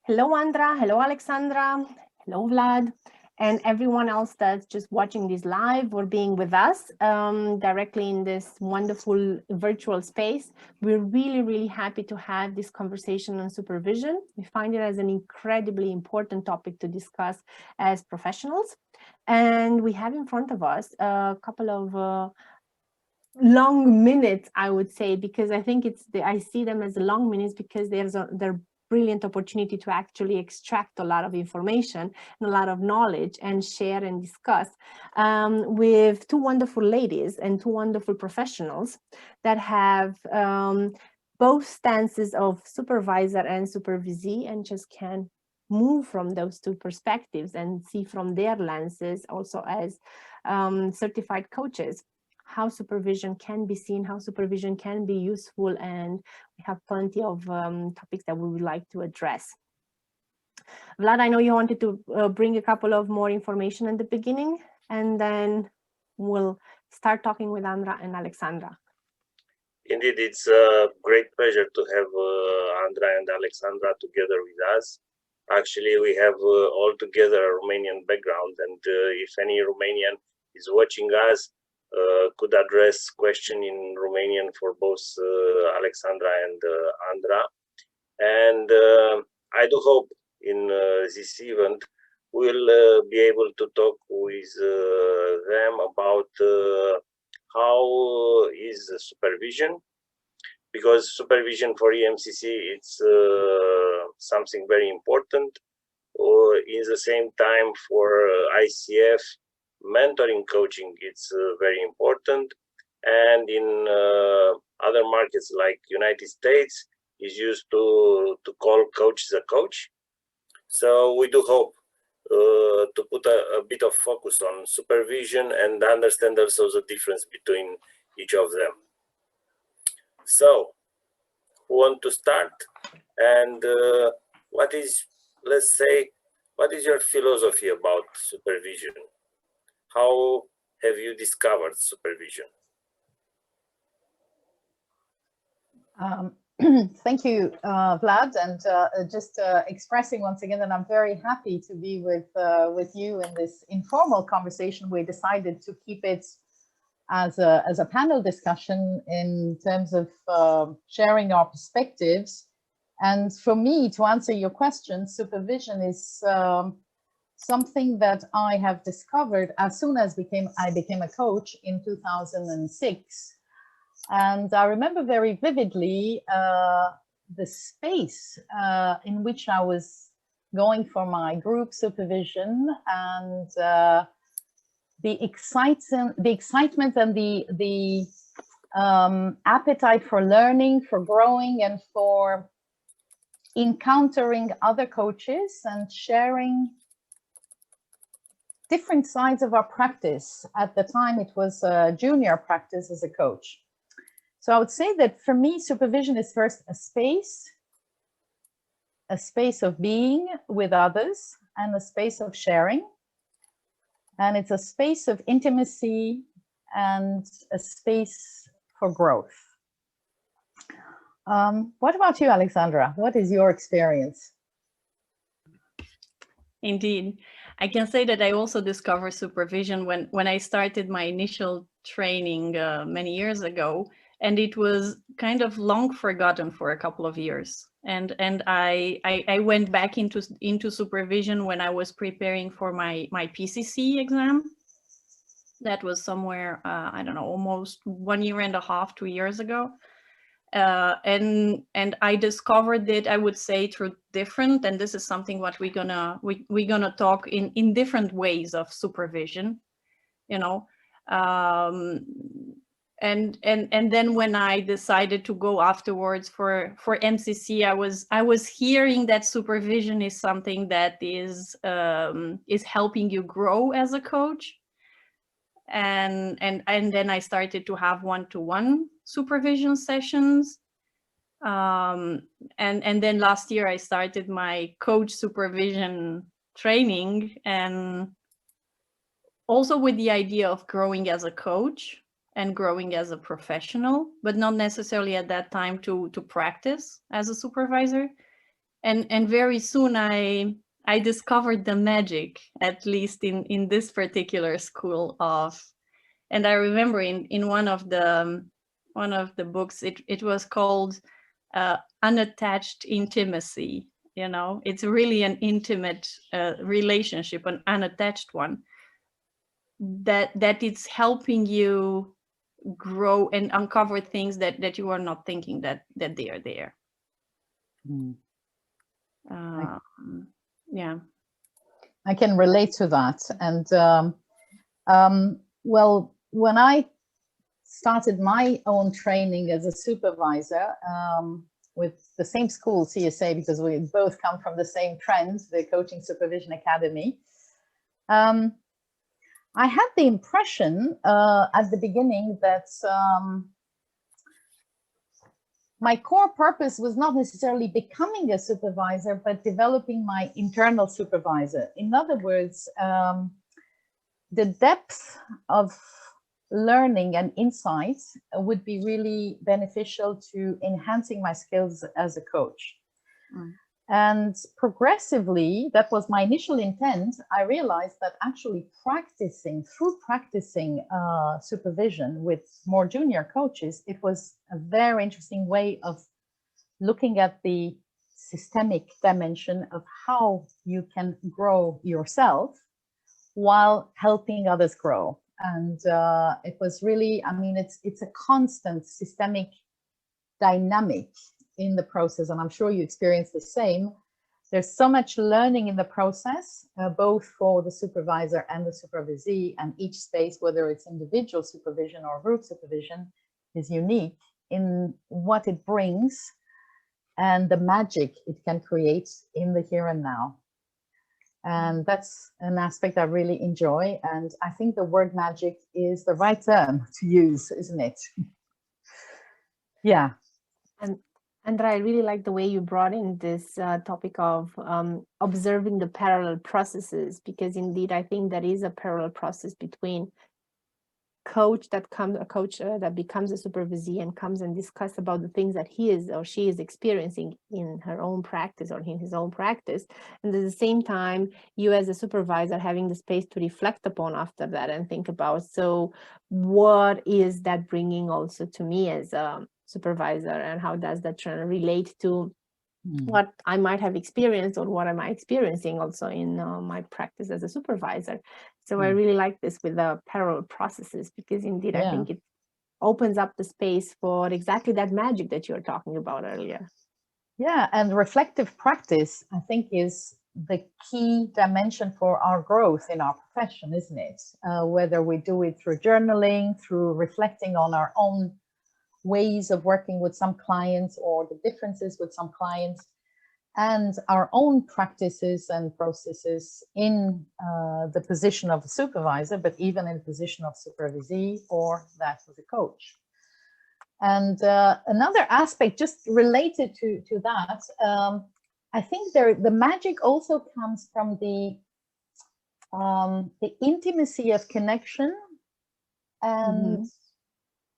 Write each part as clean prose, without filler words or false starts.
Hello, Andra. Hello, Alexandra. Hello, Vlad. And everyone else that's just watching this live or being with us directly in this wonderful virtual space. We're really, really happy to have this conversation on supervision. We find it as an incredibly important topic to discuss as professionals. And we have in front of us a couple of long minutes, I would say, because I think I see them as long minutes because they're brilliant opportunity to actually extract a lot of information and a lot of knowledge and share and discuss with two wonderful ladies and two wonderful professionals that have both stances of supervisor and supervisee and just can move from those two perspectives and see from their lenses also as certified coaches how supervision can be seen, how supervision can be useful, and we have plenty of topics that we would like to address. Vlad, I know you wanted to bring a couple of more information in the beginning, and then we'll start talking with Andra and Alexandra. Indeed, it's a great pleasure to have Andra and Alexandra together with us. Actually, we have all together a Romanian background, and if any Romanian is watching us, could address question in Romanian for both Alexandra and Andra. And I do hope in this event we'll be able to talk with them about how is supervision, because supervision for EMCC it's something very important, or in the same time for ICF mentoring coaching it's very important, and in other markets like United States is used to call coach the coach. So we do hope to put a bit of focus on supervision and understand also the difference between each of them. So who want to start, and what is, let's say, what is your philosophy about supervision? How have you discovered supervision? Thank you, Vlad, and just expressing once again that I'm very happy to be with you in this informal conversation. We decided to keep it as a panel discussion in terms of sharing our perspectives. And for me, to answer your question, supervision is something that I have discovered as soon as I became a coach in 2006. And I remember very vividly the space in which I was going for my group supervision, and the excitement and the appetite for learning, for growing, and for encountering other coaches and sharing different sides of our practice. At the time, it was a junior practice as a coach. So I would say that for me, supervision is first a space of being with others and a space of sharing. And it's a space of intimacy and a space for growth. What about you, Alexandra? What is your experience? Indeed. I can say that I also discovered supervision when I started my initial training many years ago, and it was kind of long forgotten for a couple of years. And I went back into supervision when I was preparing for my PCC exam. That was somewhere, I don't know, almost 1.5 years, 2 years ago. And I discovered it, I would say, through different, and this is something what we're gonna talk in different ways of supervision, you know. And then when I decided to go afterwards for MCC, I was hearing that supervision is something that is helping you grow as a coach. And then I started to have one-to-one supervision sessions. And then last year I started my coach supervision training, and also with the idea of growing as a coach and growing as a professional, but not necessarily at that time to practice as a supervisor. And very soon I discovered the magic, at least in this particular school of, and I remember in one of the books, it was called Unattached Intimacy. You know, it's really an intimate relationship, an unattached one, that it's helping you grow and uncover things that you are not thinking that they are there. Yeah, I can relate to that. And well, when I started my own training as a supervisor with the same school, CSA, because we both come from the same trend, the Coaching Supervision Academy, I had the impression at the beginning that my core purpose was not necessarily becoming a supervisor, but developing my internal supervisor. In other words, the depth of learning and insights would be really beneficial to enhancing my skills as a coach. And progressively, that was my initial intent, I realized that actually through practicing supervision with more junior coaches, it was a very interesting way of looking at the systemic dimension of how you can grow yourself while helping others grow. And it was really, I mean, it's a constant systemic dynamic in the process, and I'm sure you experience the same. There's so much learning in the process, both for the supervisor and the supervisee, and each space, whether it's individual supervision or group supervision, is unique in what it brings and the magic it can create in the here and now. And that's an aspect I really enjoy, and I think the word magic is the right term to use, isn't it? Yeah. And Andra, I really like the way you brought in this topic of observing the parallel processes, because indeed I think there is a parallel process between a coach that becomes a supervisee and comes and discuss about the things that he is or she is experiencing in her own practice or in his own practice, and at the same time you as a supervisor having the space to reflect upon after that and think about, so what is that bringing also to me as a supervisor, and how does that relate to what I might have experienced, or what am I experiencing also in my practice as a supervisor. So I really like this with the parallel processes, because indeed I think it opens up the space for exactly that magic that you were talking about earlier. Yeah, and reflective practice, I think, is the key dimension for our growth in our profession, isn't it? Whether we do it through journaling, through reflecting on our own ways of working with some clients or the differences with some clients, and our own practices and processes in the position of a supervisor, but even in the position of supervisee or that of a coach. And another aspect just related to that, I think the magic also comes from the intimacy of connection and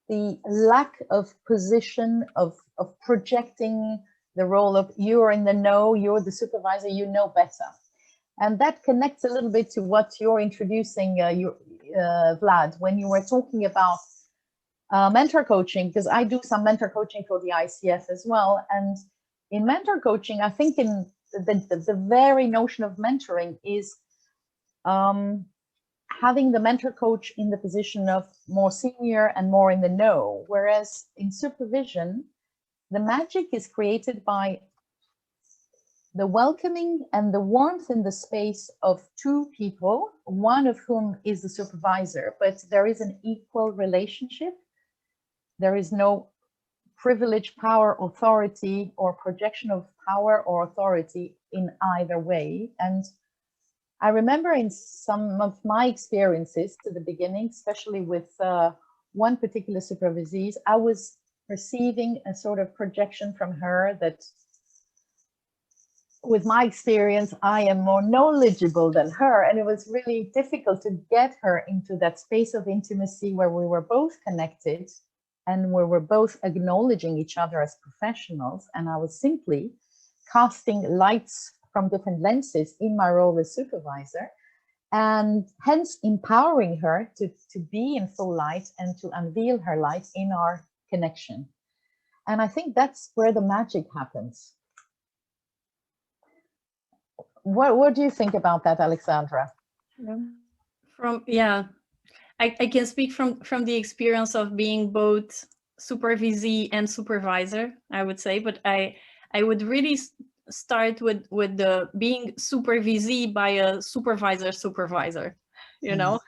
the lack of position of projecting the role of you're in the know, you're the supervisor, you know better. And that connects a little bit to what you're introducing, Vlad, when you were talking about mentor coaching, because I do some mentor coaching for the ICF as well. And in mentor coaching, I think in the very notion of mentoring is having the mentor coach in the position of more senior and more in the know, whereas in supervision, the magic is created by the welcoming and the warmth in the space of two people, one of whom is the supervisor, but there is an equal relationship. There is no privilege, power, authority, or projection of power or authority in either way. And I remember in some of my experiences to the beginning, especially with one particular supervisee, I was receiving a sort of projection from her that with my experience, I am more knowledgeable than her. And it was really difficult to get her into that space of intimacy where we were both connected and where we're both acknowledging each other as professionals. And I was simply casting lights from different lenses in my role as supervisor, and hence empowering her to be in full light and to unveil her light in our connection. And I think that's where the magic happens. What do you think about that, Alexandra? I can speak from the experience of being both supervisee and supervisor, I would say, but I would really start with the being supervisee by a supervisor, you know.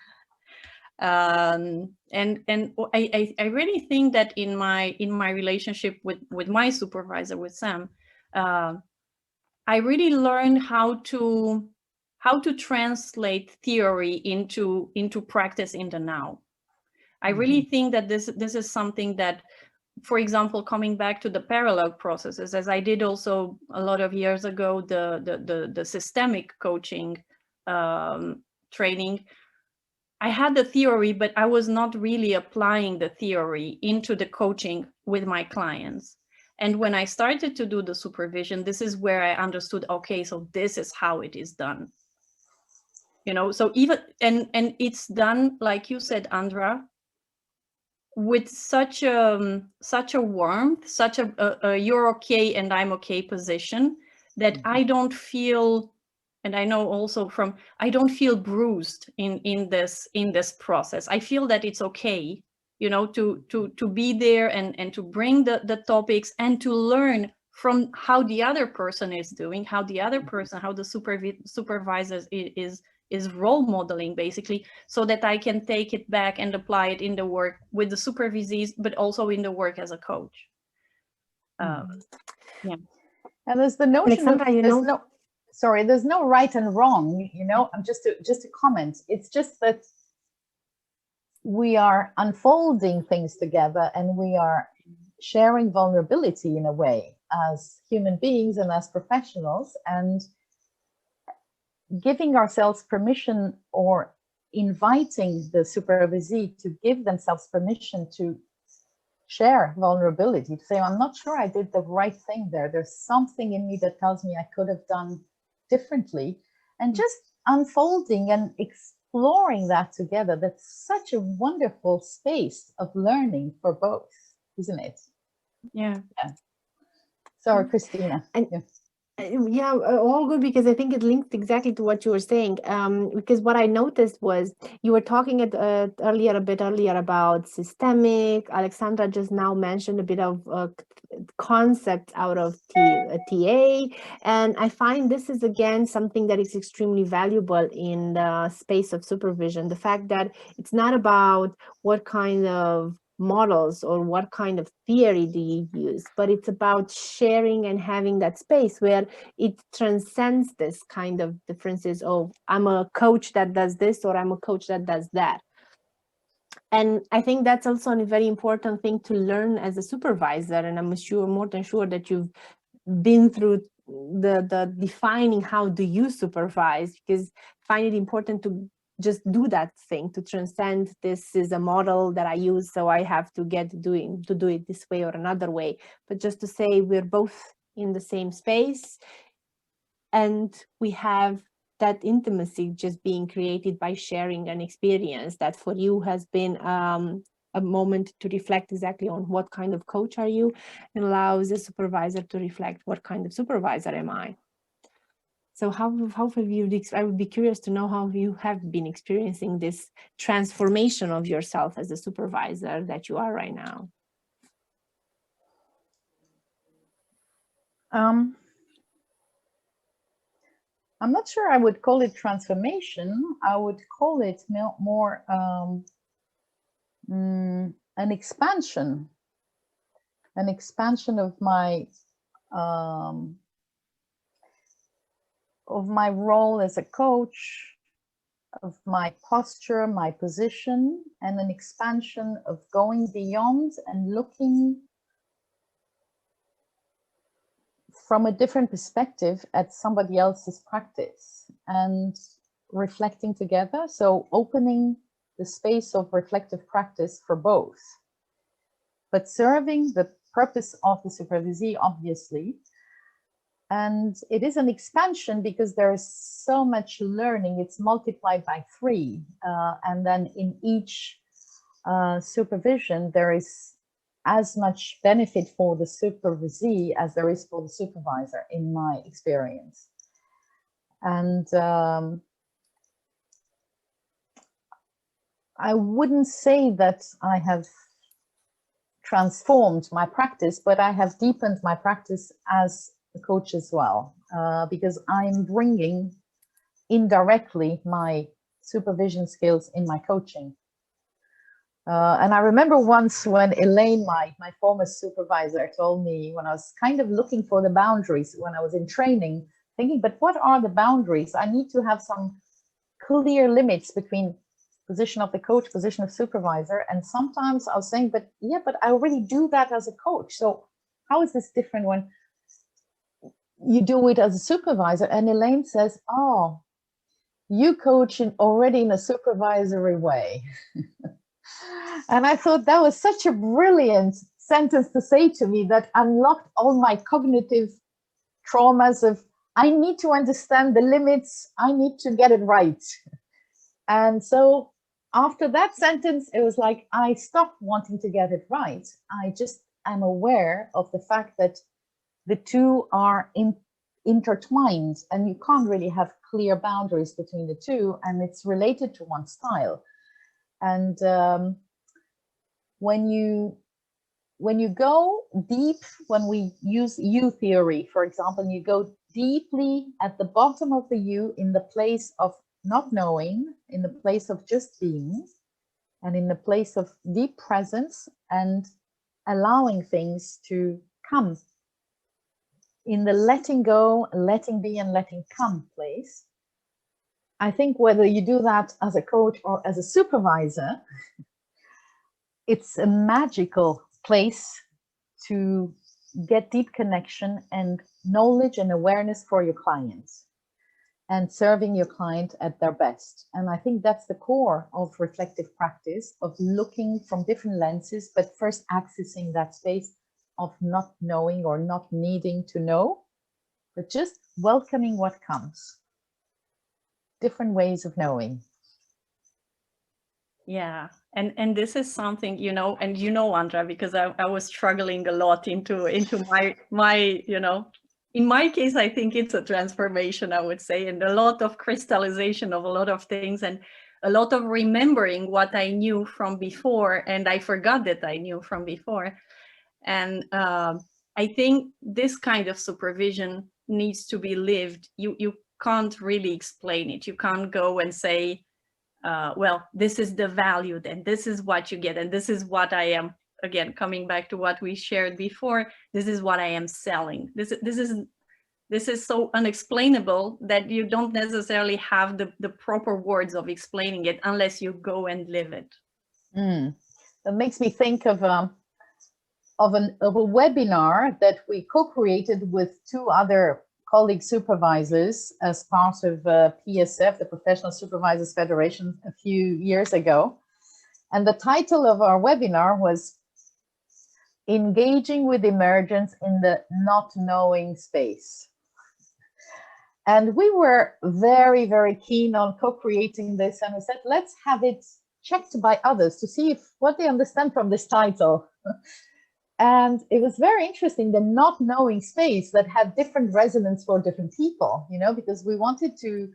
And I really think that in my relationship with my supervisor, with Sam, I really learned how to translate theory into practice in the now. I really think that this is something that, for example, coming back to the parallel processes, as I did also a lot of years ago, the systemic coaching training, I had the theory, but I was not really applying the theory into the coaching with my clients. And when I started to do the supervision, this is where I understood, okay, so this is how it is done. You know, so even, and it's done, like you said, Andra, with such a warmth, such a you're okay and I'm okay position, that I don't feel, and I know also I don't feel bruised in this process. I feel that it's okay, you know, to be there and to bring the topics and to learn from how the other person is doing, how the other person, how the supervisor is role modeling, basically, so that I can take it back and apply it in the work with the supervisees, but also in the work as a coach. Yeah. And there's the notion Alexandra, of, there's no right and wrong, you know. I'm just to comment. It's just that we are unfolding things together and we are sharing vulnerability in a way as human beings and as professionals, and giving ourselves permission or inviting the supervisee to give themselves permission to share vulnerability, to say, I'm not sure I did the right thing there. There's something in me that tells me I could have done differently, and just unfolding and exploring that together. That's such a wonderful space of learning for both, isn't it? Yeah. Sorry, Cristina. Yeah, all good, because I think it links exactly to what you were saying. Because what I noticed was you were talking a bit earlier about systemic. Alexandra just now mentioned a bit of concepts out of TA, and I find this is again something that is extremely valuable in the space of supervision. The fact that it's not about what kind of models or what kind of theory do you use, but it's about sharing and having that space where it transcends this kind of differences of I'm a coach that does this or I'm a coach that does that. And I think that's also a very important thing to learn as a supervisor, and I'm more than sure that you've been through the defining how do you supervise, because I find it important to just do that thing, to transcend this is a model that I use, so I have to do it this way or another way, but just to say we're both in the same space and we have that intimacy just being created by sharing an experience that for you has been a moment to reflect exactly on what kind of coach are you, and allows the supervisor to reflect what kind of supervisor am I. So how have you, I would be curious to know how you have been experiencing this transformation of yourself as a supervisor that you are right now. I'm not sure I would call it transformation. I would call it more an expansion of my role as a coach, of my posture, my position, and an expansion of going beyond and looking from a different perspective at somebody else's practice and reflecting together. So opening the space of reflective practice for both, but serving the purpose of the supervisee, obviously, And it is an expansion because there's so much learning. It's multiplied by 3. And then in each supervision, there is as much benefit for the supervisee as there is for the supervisor, in my experience. And I wouldn't say that I have transformed my practice, but I have deepened my practice as a coach as well, because I'm bringing indirectly my supervision skills in my coaching. And I remember once when Elaine, my former supervisor, told me, when I was kind of looking for the boundaries, when I was in training, thinking, but what are the boundaries? I need to have some clear limits between position of the coach, position of supervisor. And sometimes I was saying, but yeah, but I already do that as a coach. So how is this different when you do it as a supervisor? And Elaine says, oh, you coach already in a supervisory way. And I thought that was such a brilliant sentence to say to me, that unlocked all my cognitive traumas of, I need to understand the limits, I need to get it right. And so after that sentence, it was like, I stopped wanting to get it right. I just am aware of the fact that the two are intertwined, and you can't really have clear boundaries between the two, and it's related to one style. And when you go deep, when we use U theory, for example, you go deeply at the bottom of the U, in the place of not knowing, in the place of just being, and in the place of deep presence and allowing things to come. In the letting go, letting be, and letting come place, I think whether you do that as a coach or as a supervisor, it's a magical place to get deep connection and knowledge and awareness for your clients, and serving your client at their best. And I think that's the core of reflective practice, of looking from different lenses, but first accessing that space of not knowing or not needing to know, but just welcoming what comes. Different ways of knowing. Yeah, and this is something, you know, and you know, Andra, because I was struggling a lot into my you know, in my case, I think it's a transformation, I would say, and a lot of crystallization of a lot of things, and a lot of remembering what I knew from before, and I forgot that I knew from before. And I think this kind of supervision needs to be lived. You can't really explain it. You can't go and say, well, this is the value, then this is what you get, and this is what I am, again, coming back to what we shared before, this is what I am selling. This is so unexplainable that you don't necessarily have the proper words of explaining it unless you go and live it. That makes me think of a webinar that we co-created with 2 other colleague supervisors as part of PSF, the Professional Supervisors Federation, a few years ago. And the title of our webinar was Engaging with Emergence in the Not Knowing Space. And we were very, very keen on co-creating this, and we said, let's have it checked by others to see what they understand from this title. And it was very interesting, the not knowing space, that had different resonance for different people, you know, because we wanted to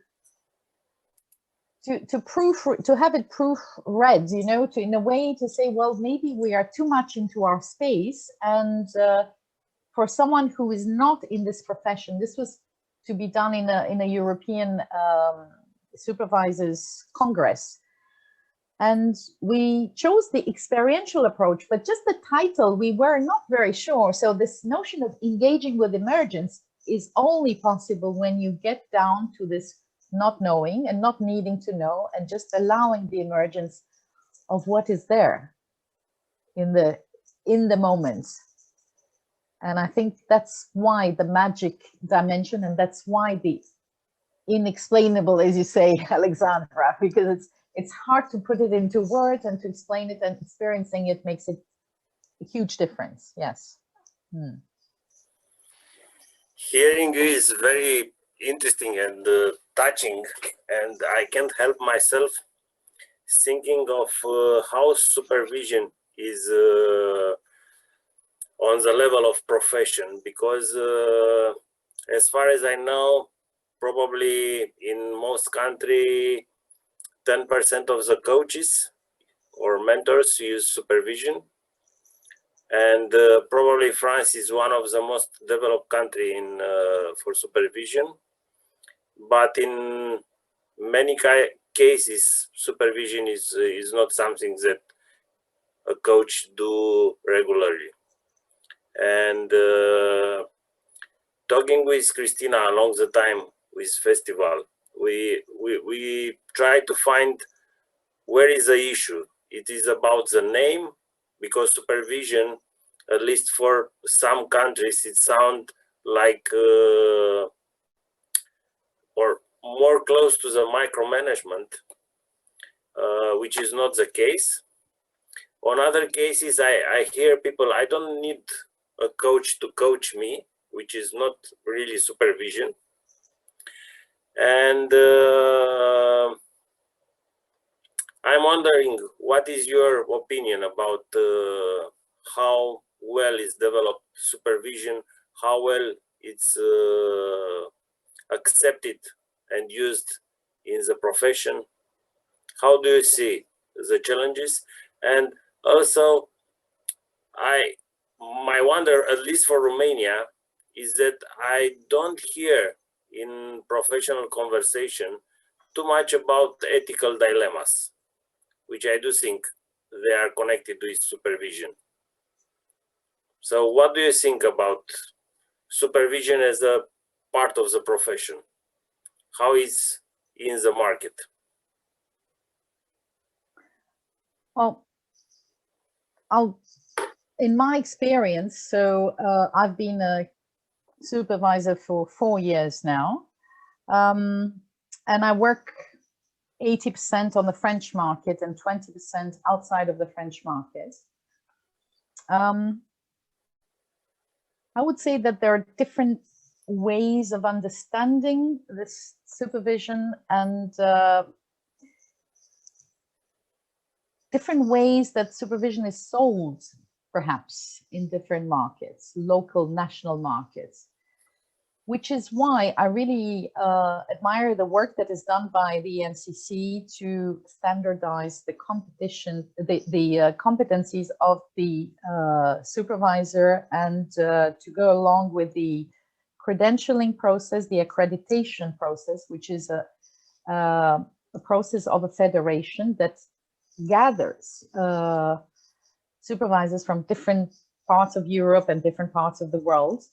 have it proofread, you know, in a way to say, well, maybe we are too much into our space. And for someone who is not in this profession, this was to be done in a European Supervisors Congress. And we chose the experiential approach, but just the title, we were not very sure. So this notion of engaging with emergence is only possible when you get down to this not knowing and not needing to know, and just allowing the emergence of what is there in the moments. And I think that's why the magic dimension, and that's why the inexplainable, as you say, Alexandra, because it's hard to put it into words, and to explain it, and experiencing it makes it a huge difference. Yes. Hearing you is very interesting and touching, and I can't help myself thinking of how supervision is on the level of profession, because as far as I know, probably in most country, 10% of the coaches or mentors use supervision. And probably France is one of the most developed country in for supervision. But in many cases, supervision is not something that a coach do regularly. And talking with Cristina along the time with festival, we try to find where is the issue. It is about the name, because supervision, at least for some countries, it sounds like or more close to the micromanagement, which is not the case. On other cases, I hear people, I don't need a coach to coach me, which is not really supervision. And I'm wondering, what is your opinion about how well is developed supervision, how well it's accepted and used in the profession? How do you see the challenges? And also, my wonder, at least for Romania, is that I don't hear in professional conversation too much about ethical dilemmas, which I do think they are connected with supervision. So what do you think about supervision as a part of the profession? How is in the market? Well, in my experience, so I've been a supervisor for 4 years now, and I work 80% on the French market and 20% outside of the French market. I would say that there are different ways of understanding this supervision and different ways that supervision is sold, perhaps, in different markets, local, national markets, which is why I really admire the work that is done by the EMCC to standardize the competencies of the supervisor, and to go along with the credentialing process, the accreditation process, which is a process of a federation that gathers supervisors from different parts of Europe and different parts of the world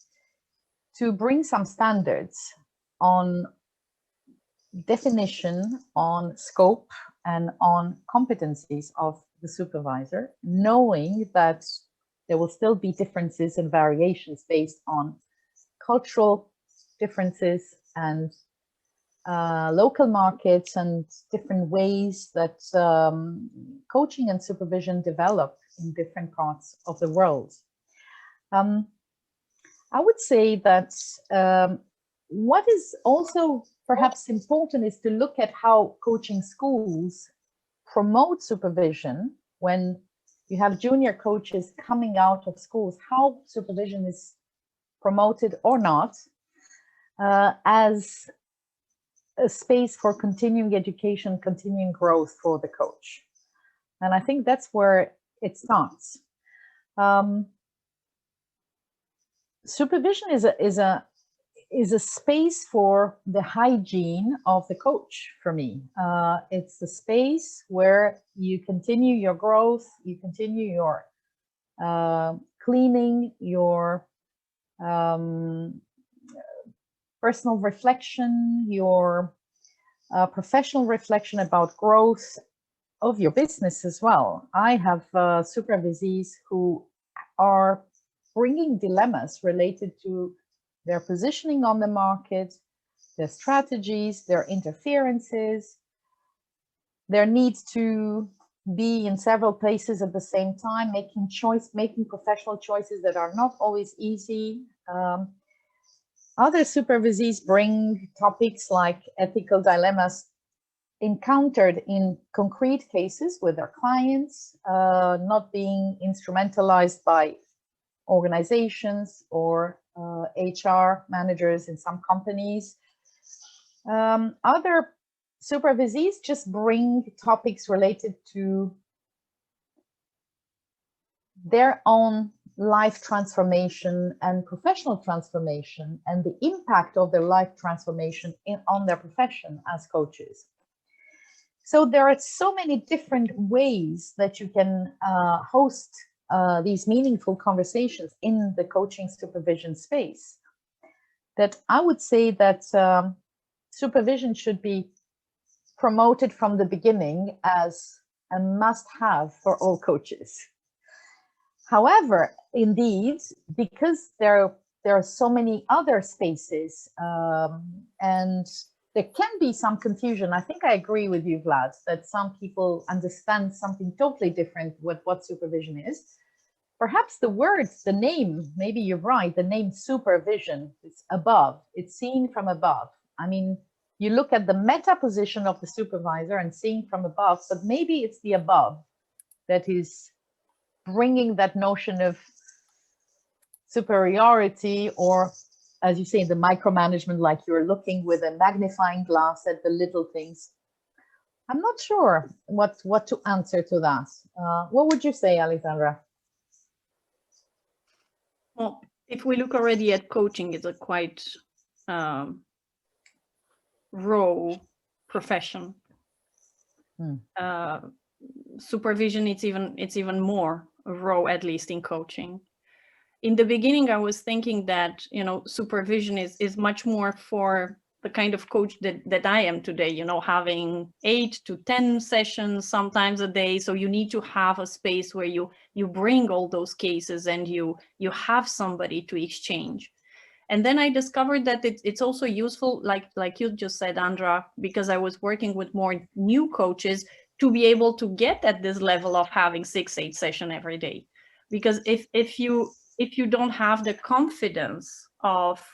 to bring some standards on definition, on scope, and on competencies of the supervisor, knowing that there will still be differences and variations based on cultural differences and local markets and different ways that coaching and supervision develop in different parts of the world. I would say that what is also perhaps important is to look at how coaching schools promote supervision when you have junior coaches coming out of schools, how supervision is promoted or not as a space for continuing education, continuing growth for the coach. And I think that's where it starts. Supervision is a space for the hygiene of the coach for me. It's a space where you continue your growth, you continue your cleaning, your personal reflection, your professional reflection about growth of your business as well. I have supervisees who are bringing dilemmas related to their positioning on the market, their strategies, their interferences, their need to be in several places at the same time, making professional choices that are not always easy. Other supervisees bring topics like ethical dilemmas encountered in concrete cases with their clients, not being instrumentalized by organizations or HR managers in some companies. Other supervisees just bring topics related to their own life transformation and professional transformation and the impact of their life transformation on their profession as coaches. So there are so many different ways that you can host these meaningful conversations in the coaching supervision space, that I would say that supervision should be promoted from the beginning as a must-have for all coaches. However, indeed, because there are so many other spaces and there can be some confusion. I think I agree with you, Vlad, that some people understand something totally different with what supervision is. Perhaps the words, the name, maybe you're right, the name supervision is above, it's seen from above. I mean, you look at the meta position of the supervisor and seeing from above, but maybe it's the above that is bringing that notion of superiority, or as you say, the micromanagement, like you're looking with a magnifying glass at the little things. I'm not sure what to answer to that. What would you say, Alexandra? Well, if we look already at coaching, it's a quite raw profession. Supervision, it's even more raw, at least in coaching. In the beginning, I was thinking that, you know, supervision is much more for the kind of coach that I am today, you know, having 8 to 10 sessions sometimes a day. So you need to have a space where you bring all those cases and you have somebody to exchange. And then I discovered that it's also useful, like you just said, Andra, because I was working with more new coaches to be able to get at this level of having 6-8 sessions every day. Because if you don't have the confidence of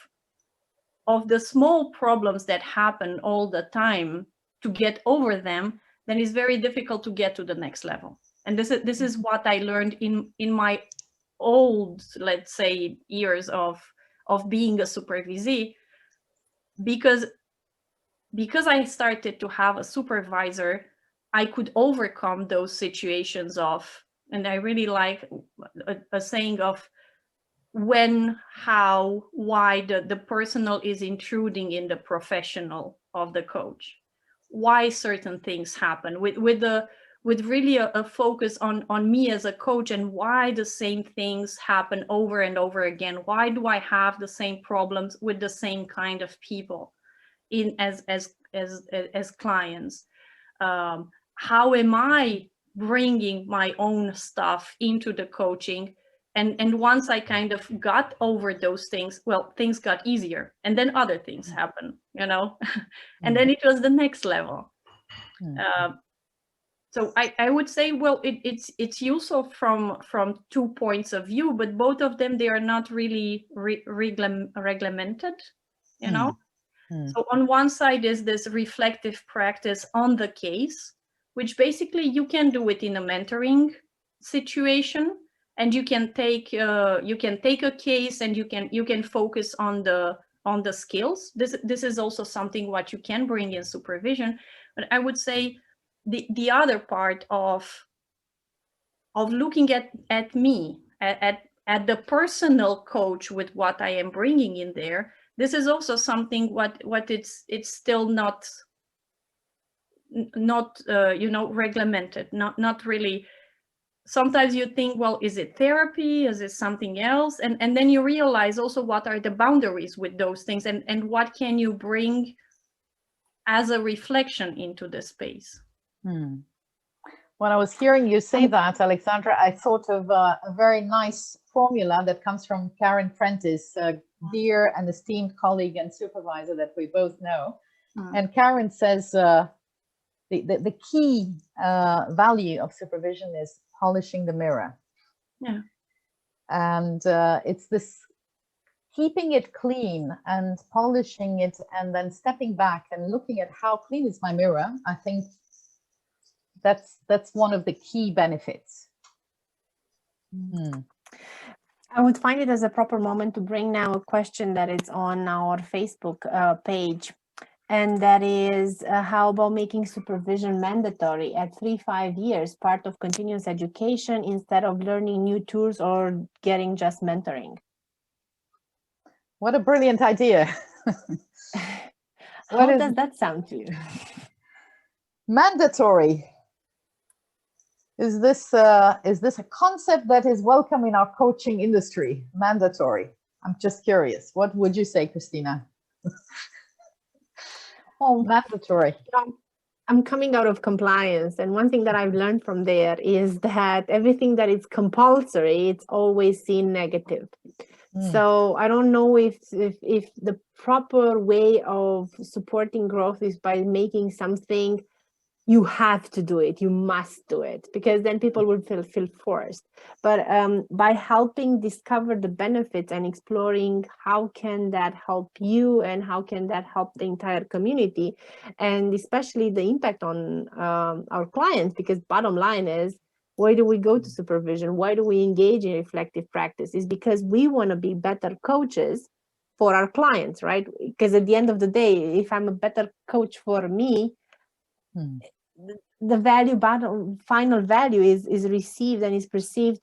the small problems that happen all the time to get over them, then it's very difficult to get to the next level. And this is what I learned in my old, let's say, years of being a supervisee, because I started to have a supervisor, I could overcome those situations of, and I really like a saying of, when, how, why the personal is intruding in the professional of the coach, why certain things happen, with really a focus on me as a coach, and why the same things happen over and over again. Why do I have the same problems with the same kind of people as clients? How am I bringing my own stuff into the coaching? And once I kind of got over those things, well, things got easier, and then other things happen, you know, and then it was the next level. So I would say, well, it's useful from 2 points of view, but both of them, they are not really regulated, you know. So on one side is this reflective practice on the case, which basically you can do it in a mentoring situation, and you can take a case and you can focus on the skills. This is also something what you can bring in supervision. But I would say the other part of looking at me, at the personal coach with what I am bringing in there, this is also something what it's still not you know, regulated, not really. Sometimes you think, well, is it therapy? Is it something else? And then you realize also what are the boundaries with those things, and what can you bring as a reflection into the space. When I was hearing you say that, Alexandra, I thought of a very nice formula that comes from Karen Prentice, a dear and esteemed colleague and supervisor that we both know. And Karen says the key value of supervision is polishing the mirror. Yeah. And it's this keeping it clean and polishing it and then stepping back and looking at how clean is my mirror, I think that's one of the key benefits. I would find it as a proper moment to bring now a question that is on our Facebook page. And that is, how about making supervision mandatory at 3-5 years, part of continuous education, instead of learning new tools or getting just mentoring? What a brilliant idea. How does that sound to you? Mandatory. Is this a concept that is welcome in our coaching industry? Mandatory. I'm just curious. What would you say, Cristina? Oh, mandatory. I'm coming out of compliance, and one thing that I've learned from there is that everything that is compulsory, it's always seen negative. So I don't know if the proper way of supporting growth is by making something you have to do it, you must do it, because then people will feel forced. But by helping discover the benefits and exploring how can that help you and how can that help the entire community, and especially the impact on our clients, because bottom line is, why do we go to supervision? Why do we engage in reflective practice? Is because we want to be better coaches for our clients, right? Because at the end of the day, if I'm a better coach for me, the final value is received and is perceived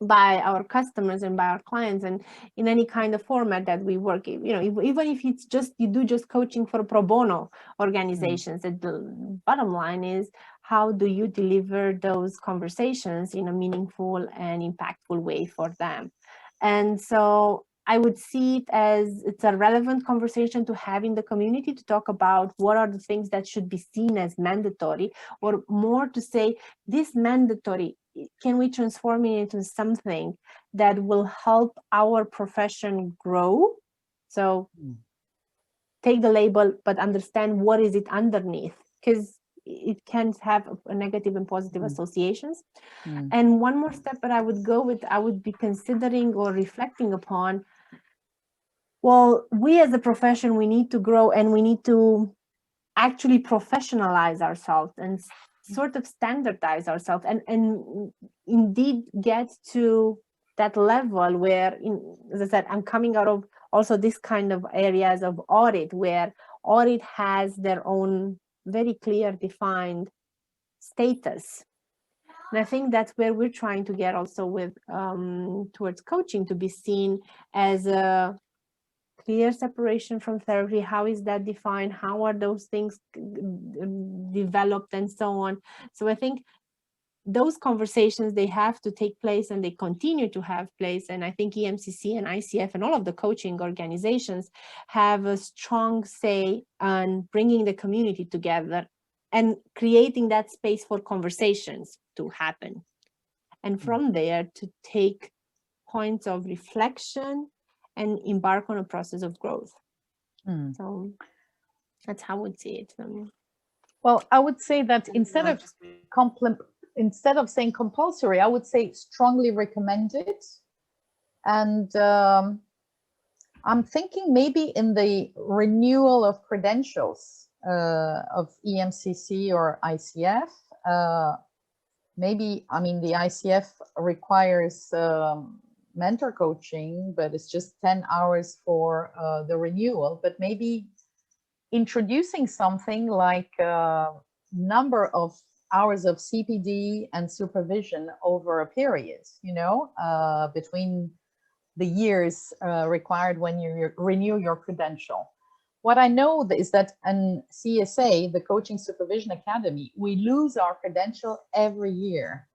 by our customers and by our clients, and in any kind of format that we work in, even if it's just you do just coaching for pro bono organizations, the bottom line is, how do you deliver those conversations in a meaningful and impactful way for them? And so I would see it as it's a relevant conversation to have in the community, to talk about what are the things that should be seen as mandatory, or more to say, this mandatory, can we transform it into something that will help our profession grow? So take the label, but understand what is it underneath, because it can have a negative and positive associations. And one more step that I would go with, I would be considering or reflecting upon, well, we as a profession, we need to grow, and we need to actually professionalize ourselves and sort of standardize ourselves, and indeed get to that level where, as I said, I'm coming out of also this kind of areas of audit, where audit has their own very clear defined status. And I think that's where we're trying to get also with towards coaching, to be seen as a clear separation from therapy. How is that defined? How are those things developed, and so on? So I think those conversations, they have to take place, and they continue to have place. And I think EMCC and ICF and all of the coaching organizations have a strong say on bringing the community together and creating that space for conversations to happen. And from there, to take points of reflection and embark on a process of growth. So that's how I would see it. Well, I would say that instead of saying compulsory, I would say strongly recommended. And I'm thinking maybe in the renewal of credentials of EMCC or ICF. Maybe, I mean, the ICF requires mentor coaching, but it's just 10 hours for the renewal. But maybe introducing something like number of hours of CPD and supervision over a period, between the years required when you renew your credential. What I know is that in CSA, the Coaching Supervision Academy, we lose our credential every year.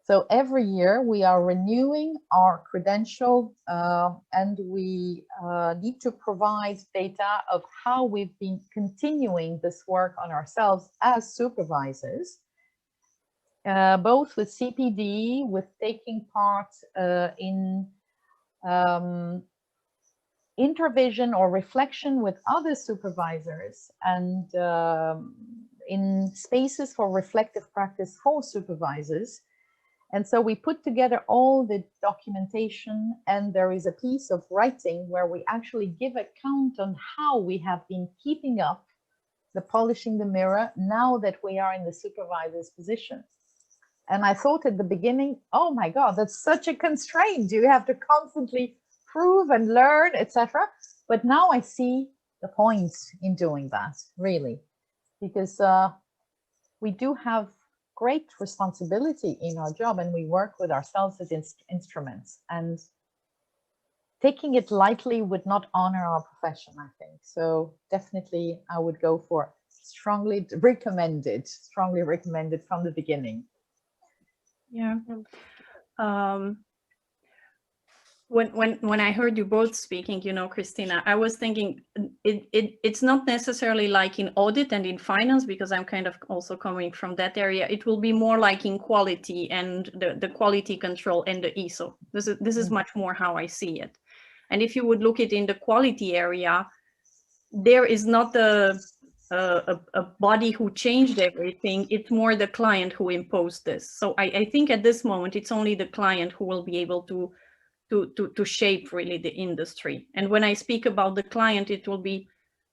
So every year we are renewing our credential, and we need to provide data of how we've been continuing this work on ourselves as supervisors, both with CPD, with taking part in intervision or reflection with other supervisors, and in spaces for reflective practice for supervisors. And so we put together all the documentation, and there is a piece of writing where we actually give account on how we have been keeping up the polishing the mirror now that we are in the supervisor's position. And I thought at the beginning, oh my God, that's such a constraint. You have to constantly prove and learn, etc. But now I see the point in doing that, really, because we do have great responsibility in our job, and we work with ourselves as instruments, and taking it lightly would not honor our profession, I think. So definitely I would go for strongly recommended from the beginning. Yeah. When I heard you both speaking, you know, Cristina, I was thinking it's not necessarily like in audit and in finance, because I'm kind of also coming from that area. It will be more like in quality and the quality control and the ISO. This is much more how I see it. And if you would look at in the quality area, there is not a body who changed everything. It's more the client who imposed this. So I think at this moment, it's only the client who will be able to shape really the industry. And when I speak about the client, it will be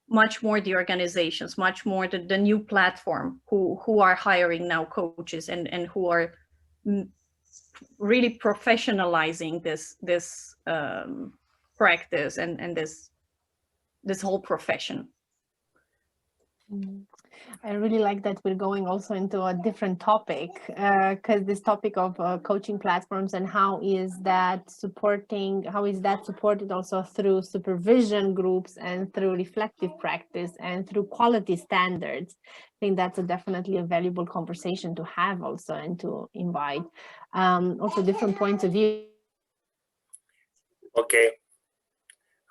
much more the organizations, much more the new platform who are hiring now coaches and who are really professionalizing this practice and this whole profession. I really like that we're going also into a different topic, because this topic of coaching platforms and how is that supported also through supervision groups and through reflective practice and through quality standards. I think that's definitely a valuable conversation to have also, and to invite also different points of view. Okay,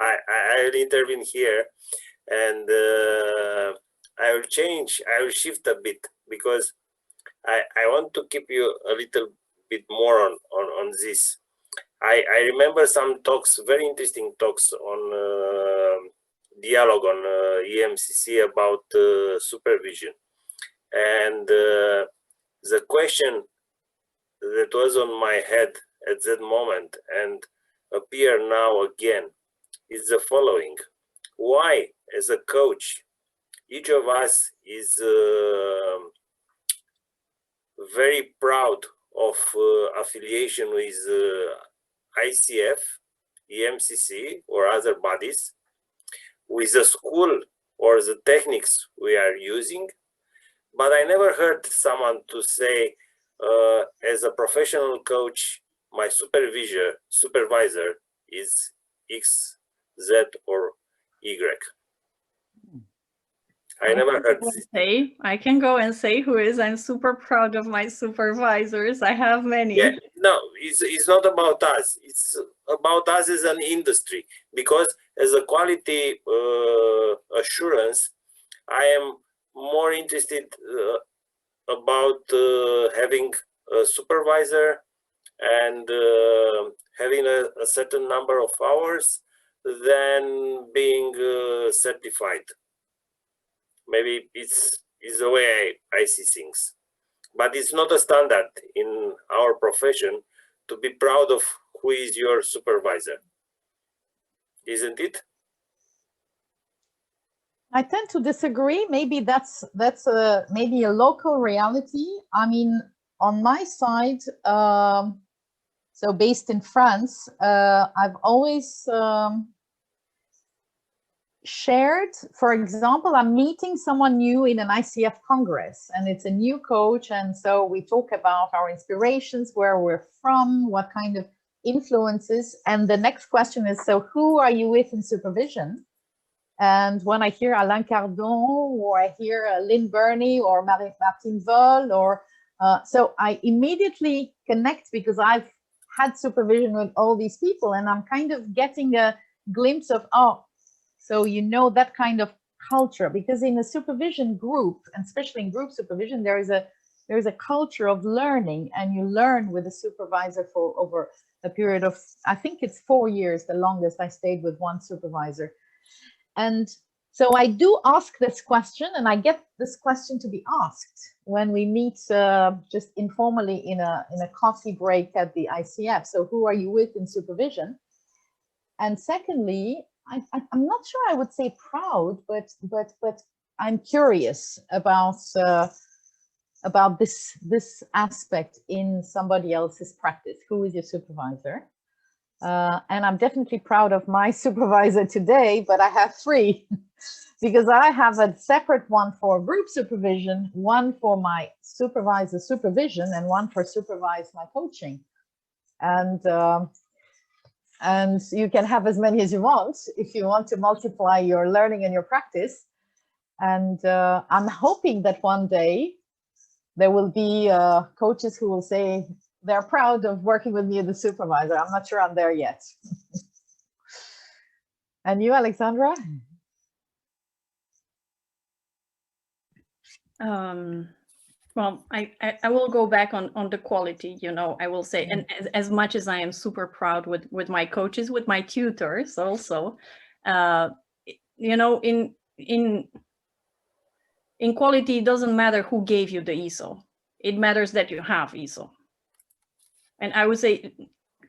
I'll intervene here, and I will shift a bit, because I want to keep you a little bit more on this. I remember some talks, very interesting talks on dialogue on EMCC about supervision. And the question that was on my head at that moment and appear now again is the following. Why, as a coach, each of us is very proud of affiliation with ICF, EMCC, or other bodies, with the school or the techniques we are using. But I never heard someone to say, as a professional coach, my supervisor is X, Z, or Y. I never heard this. I can go and say who is. I'm super proud of my supervisors. I have many. Yeah, no, it's not about us. It's about us as an industry, because as a quality assurance, I am more interested about having a supervisor and having a certain number of hours than being certified. Maybe it's the way I see things, but it's not a standard in our profession to be proud of who is your supervisor, isn't it? I tend to disagree. Maybe that's maybe a local reality. I mean, on my side, so based in France, I've always shared, for example, I'm meeting someone new in an ICF Congress, and it's a new coach, and so we talk about our inspirations, where we're from, what kind of influences, and the next question is, so who are you with in supervision? And when I hear Alain Cardon, or I hear Lynn Burney, or Martine Vol, or so I immediately connect, because I've had supervision with all these people, and I'm kind of getting a glimpse of, oh, so you know that kind of culture, because in a supervision group, and especially in group supervision, there is a culture of learning, and you learn with a supervisor for over a period of, I think it's 4 years, the longest I stayed with one supervisor. And So I do ask this question, and I get this question to be asked when we meet just informally in a coffee break at the ICF. So who are you with in supervision? And secondly, I'm not sure I would say proud, but I'm curious about this aspect in somebody else's practice. Who is your supervisor? And I'm definitely proud of my supervisor today, but I have 3 because I have a separate one for group supervision, one for my supervisor supervision, and one for supervise my coaching. And you can have as many as you want if you want to multiply your learning and your practice. And I'm hoping that one day there will be coaches who will say they're proud of working with me as a supervisor. I'm not sure I'm there yet. And you, Alexandra? Well, I will go back on the quality, you know, I will say, and as much as I am super proud with my coaches, with my tutors also, you know, in quality, it doesn't matter who gave you the ESO. It matters that you have ESO. And I would say,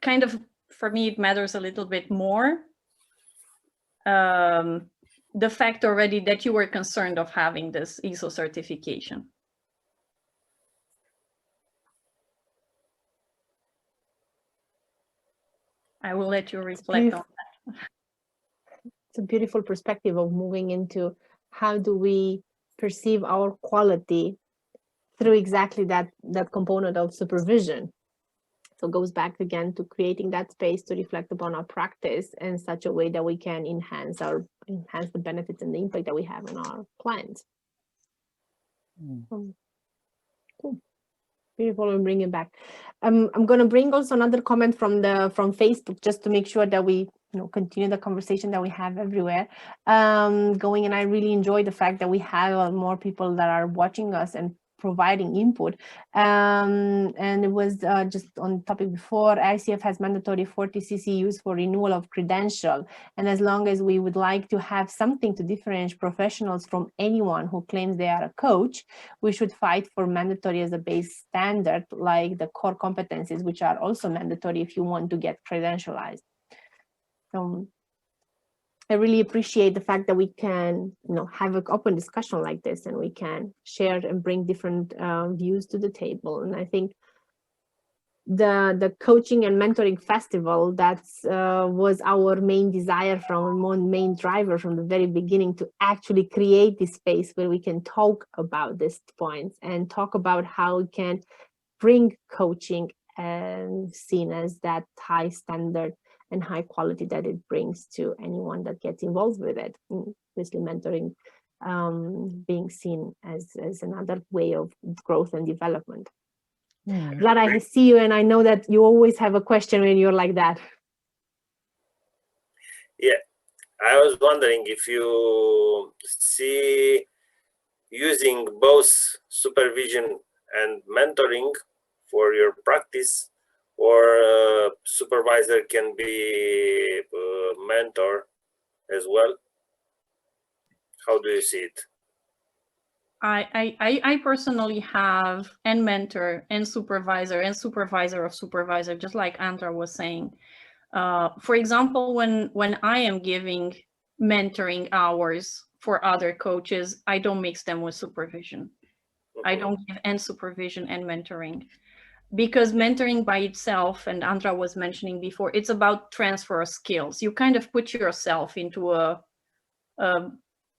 kind of, for me, it matters a little bit more. The fact already that you were concerned of having this ESO certification. I will let you reflect on that. It's a beautiful perspective of moving into how do we perceive our quality through exactly that component of supervision. So it goes back again to creating that space to reflect upon our practice in such a way that we can enhance the benefits and the impact that we have on our clients. Cool. Beautiful, and bring it back. I'm going to bring also another comment from Facebook just to make sure that we continue the conversation that we have everywhere going. And I really enjoy the fact that we have more people that are watching us and providing input. And it was just on the topic before, ICF has mandatory 40 CCUs for renewal of credential. And as long as we would like to have something to differentiate professionals from anyone who claims they are a coach, we should fight for mandatory as a base standard, like the core competencies, which are also mandatory if you want to get credentialized. So I really appreciate the fact that we can, have an open discussion like this, and we can share and bring different views to the table. And I think the coaching and mentoring festival, that's was our main desire main driver from the very beginning, to actually create this space where we can talk about these points and talk about how we can bring coaching and seen as that high standard and high quality that it brings to anyone that gets involved with it. Obviously, mentoring being seen as another way of growth and development. Vlad, I see you, and I know that you always have a question when you're like that. Yeah, I was wondering if you see using both supervision and mentoring for your practice, or supervisor can be a mentor as well. How do you see it? I personally have and mentor and supervisor of supervisor, just like Andra was saying. For example, when I am giving mentoring hours for other coaches, I don't mix them with supervision. I don't give and supervision and mentoring, because mentoring by itself, and Andra was mentioning before, it's about transfer of skills. You kind of put yourself into a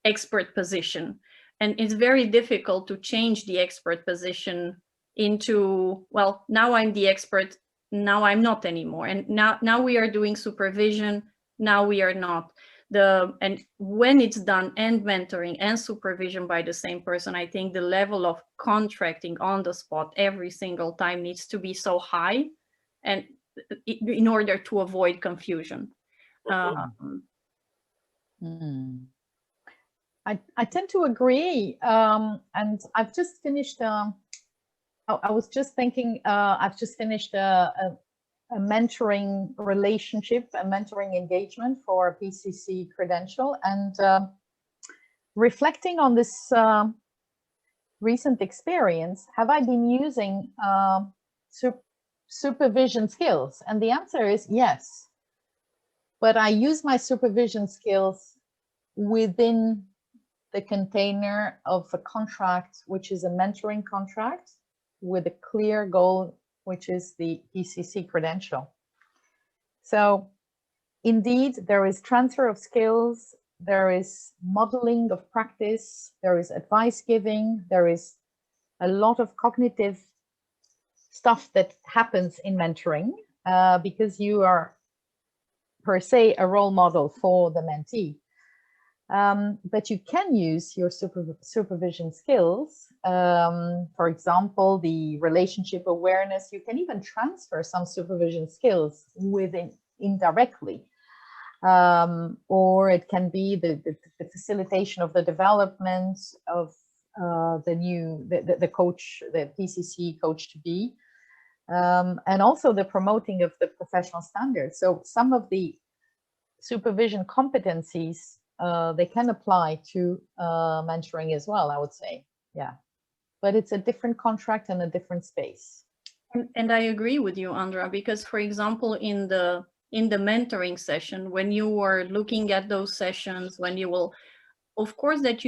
expert position, and it's very difficult to change the expert position into, well, now I'm the expert, now I'm not anymore, and now we are doing supervision, now we are not. And when it's done and mentoring and supervision by the same person, I think the level of contracting on the spot every single time needs to be so high, and in order to avoid confusion. I tend to agree, and I've just finished. I was just thinking. I've just finished a mentoring relationship, a mentoring engagement for a PCC credential, and reflecting on this recent experience, have I been using supervision skills? And the answer is yes. But I use my supervision skills within the container of a contract, which is a mentoring contract with a clear goal, which is the ECC credential. So indeed, there is transfer of skills, there is modeling of practice, there is advice giving, there is a lot of cognitive stuff that happens in mentoring because you are per se a role model for the mentee. But you can use your supervision skills. For example, the relationship awareness, you can even transfer some supervision skills within indirectly. Or it can be the facilitation of the development of the coach, the PCC coach to be, and also the promoting of the professional standards. So some of the supervision competencies, they can apply to mentoring as well, I would say. Yeah, but it's a different contract and a different space. And I agree with you, Andra, because for example, in the mentoring session, when you are looking at those sessions, when you will, of course, that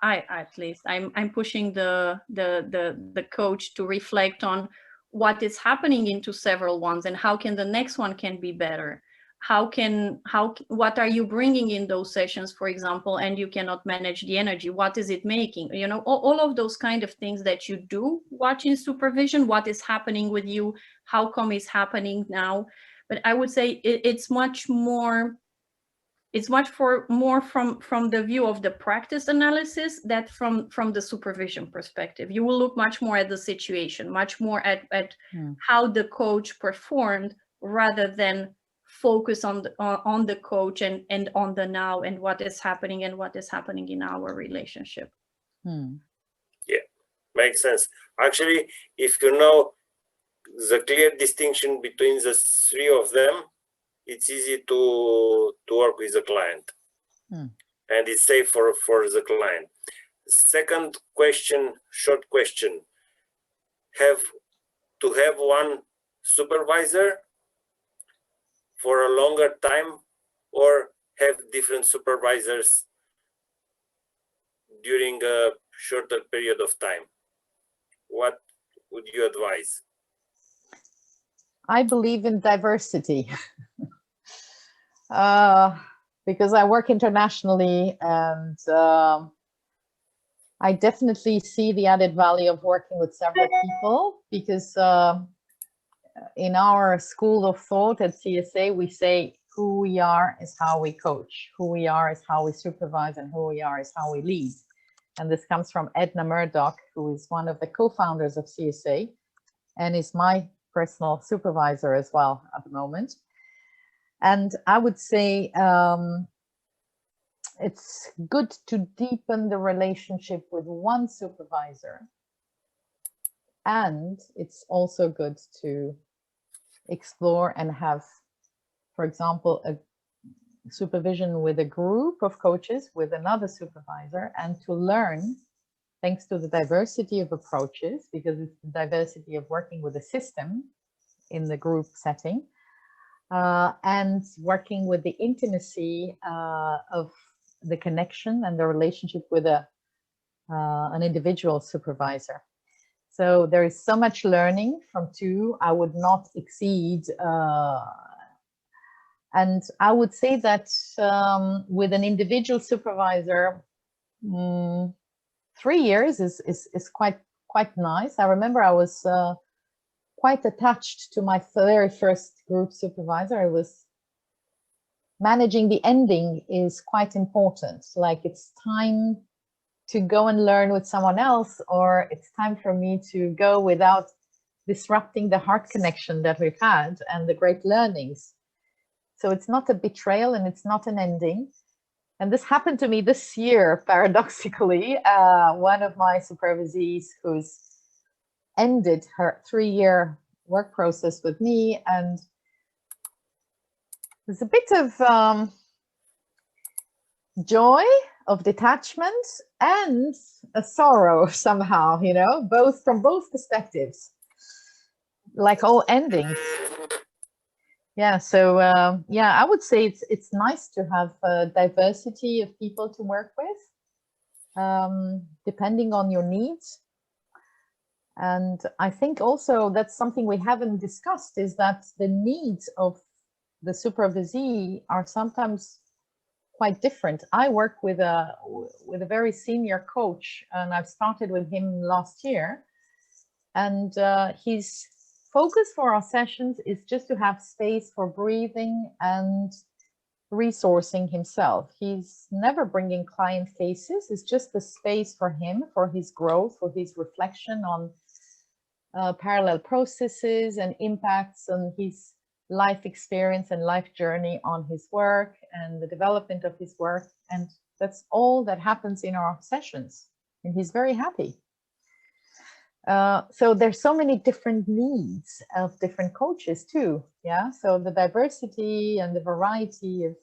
I at least I'm pushing the coach to reflect on what is happening into several ones and how can the next one can be better. What are you bringing in those sessions, for example, and you cannot manage the energy? What is it making? You know, all of those kind of things that you do watching supervision, what is happening with you, how come it's happening now? But I would say it's much more from the view of the practice analysis that from the supervision perspective. You will look much more at the situation, much more at how the coach performed rather than focus on the coach and on the now and what is happening in our relationship. Yeah, makes sense. Actually, if you know the clear distinction between the three of them, it's easy to work with the client, and it's safe for the client. Second question, short question: have one supervisor for a longer time, or have different supervisors during a shorter period of time? What would you advise? I believe in diversity because I work internationally, and I definitely see the added value of working with several people, because in our school of thought at CSA, we say who we are is how we coach, who we are is how we supervise, and who we are is how we lead. And this comes from Edna Murdoch, who is one of the co-founders of CSA and is my personal supervisor as well at the moment. And I would say it's good to deepen the relationship with one supervisor. And it's also good to explore and have, for example, a supervision with a group of coaches with another supervisor, and to learn, thanks to the diversity of approaches, because it's the diversity of working with a system in the group setting, and working with the intimacy of the connection and the relationship with an individual supervisor. So there is so much learning from two. I would not exceed, and I would say that with an individual supervisor, 3 years is quite nice. I remember I was quite attached to my very first group supervisor. I was managing the ending is quite important. Like, it's time to go and learn with someone else, or it's time for me to go without disrupting the heart connection that we've had and the great learnings. So it's not a betrayal and it's not an ending. And this happened to me this year, paradoxically. One of my supervisees who's ended her 3-year work process with me, and there's a bit of joy, of detachment, and a sorrow somehow, you know, both from both perspectives, like all endings. Yeah, so yeah, I would say it's nice to have a diversity of people to work with, depending on your needs. And I think also that's something we haven't discussed, is that the needs of the supervisee are sometimes quite different. I work with a very senior coach, and I've started with him last year. And his focus for our sessions is just to have space for breathing and resourcing himself. He's never bringing client cases. It's just the space for him, for his growth, for his reflection on parallel processes and impacts on his life experience and life journey on his work and the development of his work. And that's all that happens in our sessions. And he's very happy. So there's so many different needs of different coaches too. Yeah. So the diversity and the variety of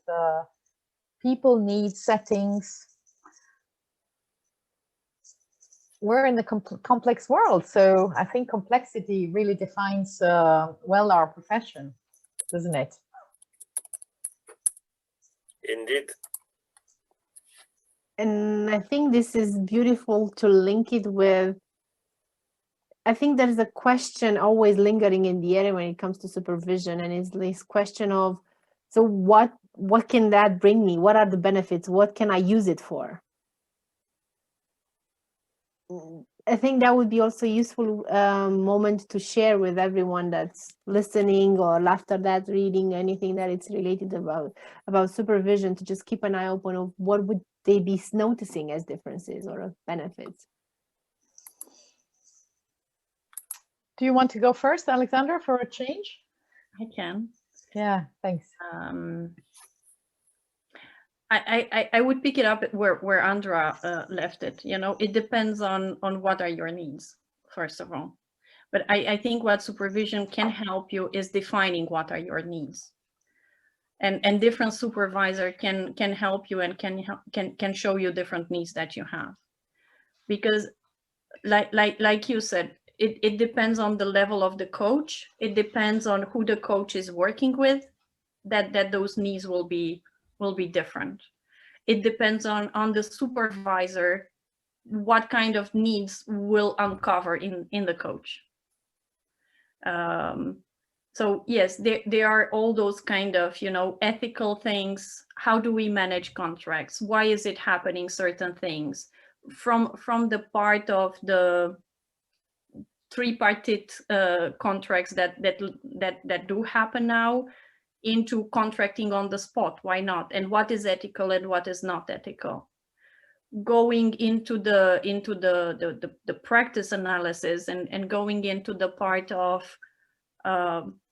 people, needs, settings. We're in a complex world. So I think complexity really defines well our profession, doesn't it? Indeed. And I think this is beautiful to link it with, I think there's a question always lingering in the air when it comes to supervision, and it's this question of, so what can that bring me? What are the benefits? What can I use it for? I think that would be also a useful moment to share with everyone that's listening, or after that reading anything that it's related about supervision, to just keep an eye open of what would they be noticing as differences or benefits. Do you want to go first, Alexandra, for a change? I can. Yeah, thanks. I would pick it up where Andra left it. You know, it depends on what are your needs, first of all. But I think what supervision can help you is defining what are your needs. And different supervisor can help you and can show you different needs that you have. Because like you said, it depends on the level of the coach. It depends on who the coach is working with, that those needs will be different. It depends on the supervisor, what kind of needs will uncover in the coach. So yes, there are all those kind of, you know, ethical things. How do we manage contracts? Why is it happening certain things? From the part of the tripartite contracts that do happen now, into contracting on the spot. Why not? And what is ethical and what is not ethical? Going into the practice analysis and going into the part of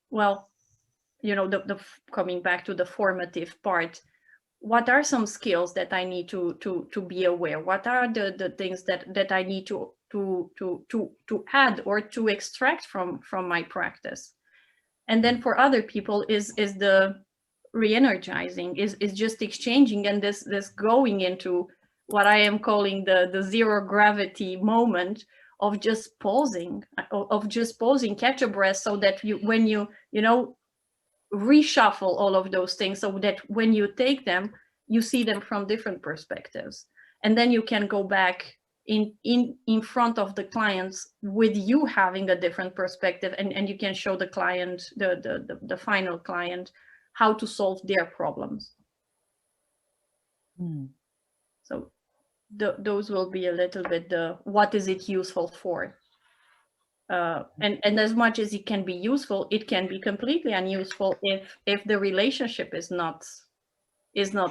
well, you know, the coming back to the formative part. What are some skills that I need to be aware? What are the things that I need to add or to extract from my practice? And then for other people is the re-energizing, is just exchanging, and this going into what I am calling the zero gravity moment of just pausing, catch a breath, so that when you know, reshuffle all of those things, so that when you take them, you see them from different perspectives, and then you can go back in front of the clients with you having a different perspective, and you can show the client, the final client, how to solve their problems. So those will be a little bit what is it useful for, and as much as it can be useful, it can be completely unuseful if the relationship is not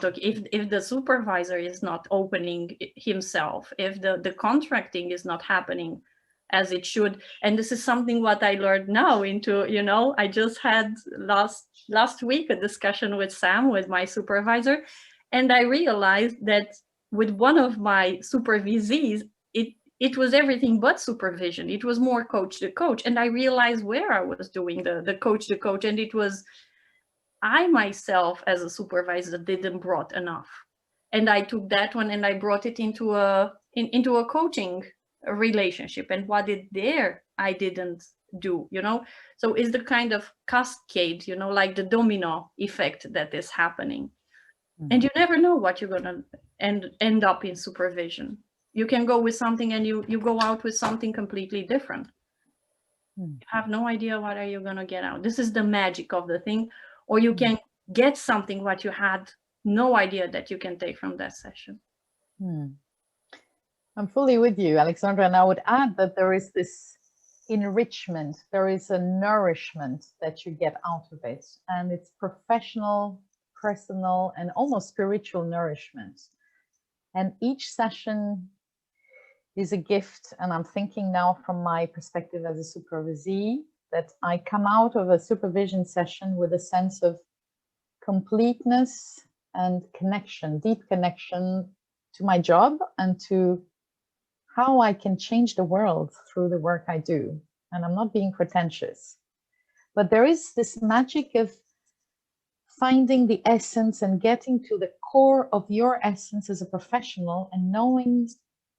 okay, if the supervisor is not opening himself, if the contracting is not happening as it should. And this is something what I learned now into, you know, I just had last week a discussion with Sam, with my supervisor, and I realized that with one of my supervisees, it was everything but supervision. It was more coach to coach, and I realized where I was doing the coach to coach, and it was I myself as a supervisor didn't brought enough. And I took that one and I brought it into a coaching relationship. And what I didn't do, you know? So it's the kind of cascade, you know, like the domino effect that is happening. And you never know what you're gonna end up in supervision. You can go with something and you go out with something completely different. You have no idea what are you gonna get out. This is the magic of the thing. Or you can get something what you had no idea that you can take from that session. I'm fully with you, Alexandra, and I would add that there is this enrichment, there is a nourishment that you get out of it, and it's professional, personal, and almost spiritual nourishment. And each session is a gift, and I'm thinking now from my perspective as a supervisee that I come out of a supervision session with a sense of completeness and connection, deep connection to my job and to how I can change the world through the work I do. And I'm not being pretentious, but there is this magic of finding the essence and getting to the core of your essence as a professional and knowing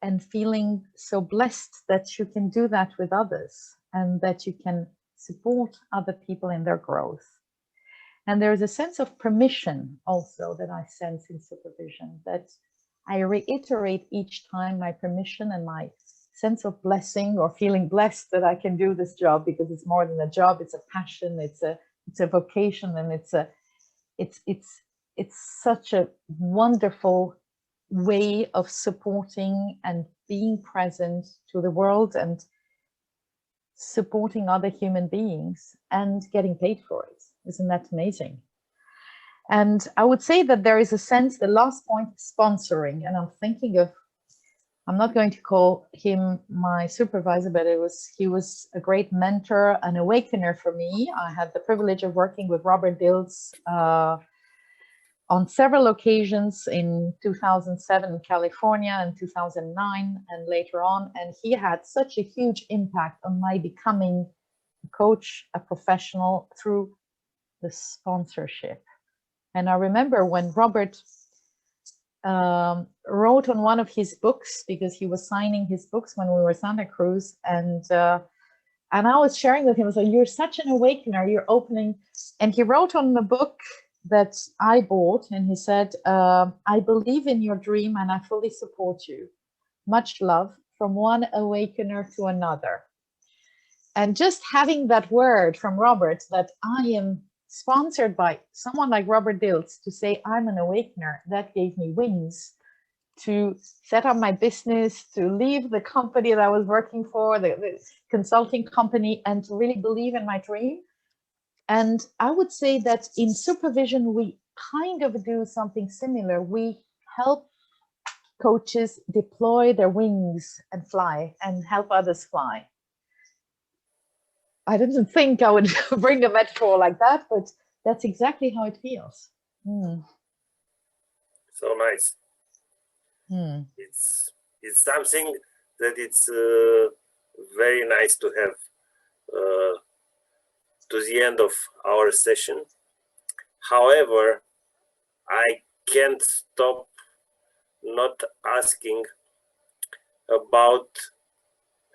and feeling so blessed that you can do that with others and that you can support other people in their growth. And there's a sense of permission also that I sense in supervision, that I reiterate each time my permission and my sense of blessing or feeling blessed that I can do this job, because it's more than a job, it's a passion, it's a vocation, and it's such a wonderful way of supporting and being present to the world and supporting other human beings and getting paid for it. Isn't that amazing? And I would say that there is a sense, the last point, sponsoring, and I'm thinking of, I'm not going to call him my supervisor, but he was a great mentor, an awakener for me. I had the privilege of working with Robert Dilts on several occasions in 2007 in California and 2009 and later on. And he had such a huge impact on my becoming a coach, a professional, through the sponsorship. And I remember when Robert wrote on one of his books, because he was signing his books when we were Santa Cruz, and I was sharing with him, so you're such an awakener, you're opening, and he wrote on the book that I bought, and he said, I believe in your dream and I fully support you. Much love, from one awakener to another. And just having that word from Robert, that I am sponsored by someone like Robert Dilts, to say I'm an awakener, that gave me wings to set up my business, to leave the company that I was working for, the consulting company, and to really believe in my dream. And I would say that in supervision, we kind of do something similar. We help coaches deploy their wings and fly and help others fly. I didn't think I would bring a metaphor like that, but that's exactly how it feels. So nice. It's something that it's very nice to have to the end of our session. However, I can't stop not asking about,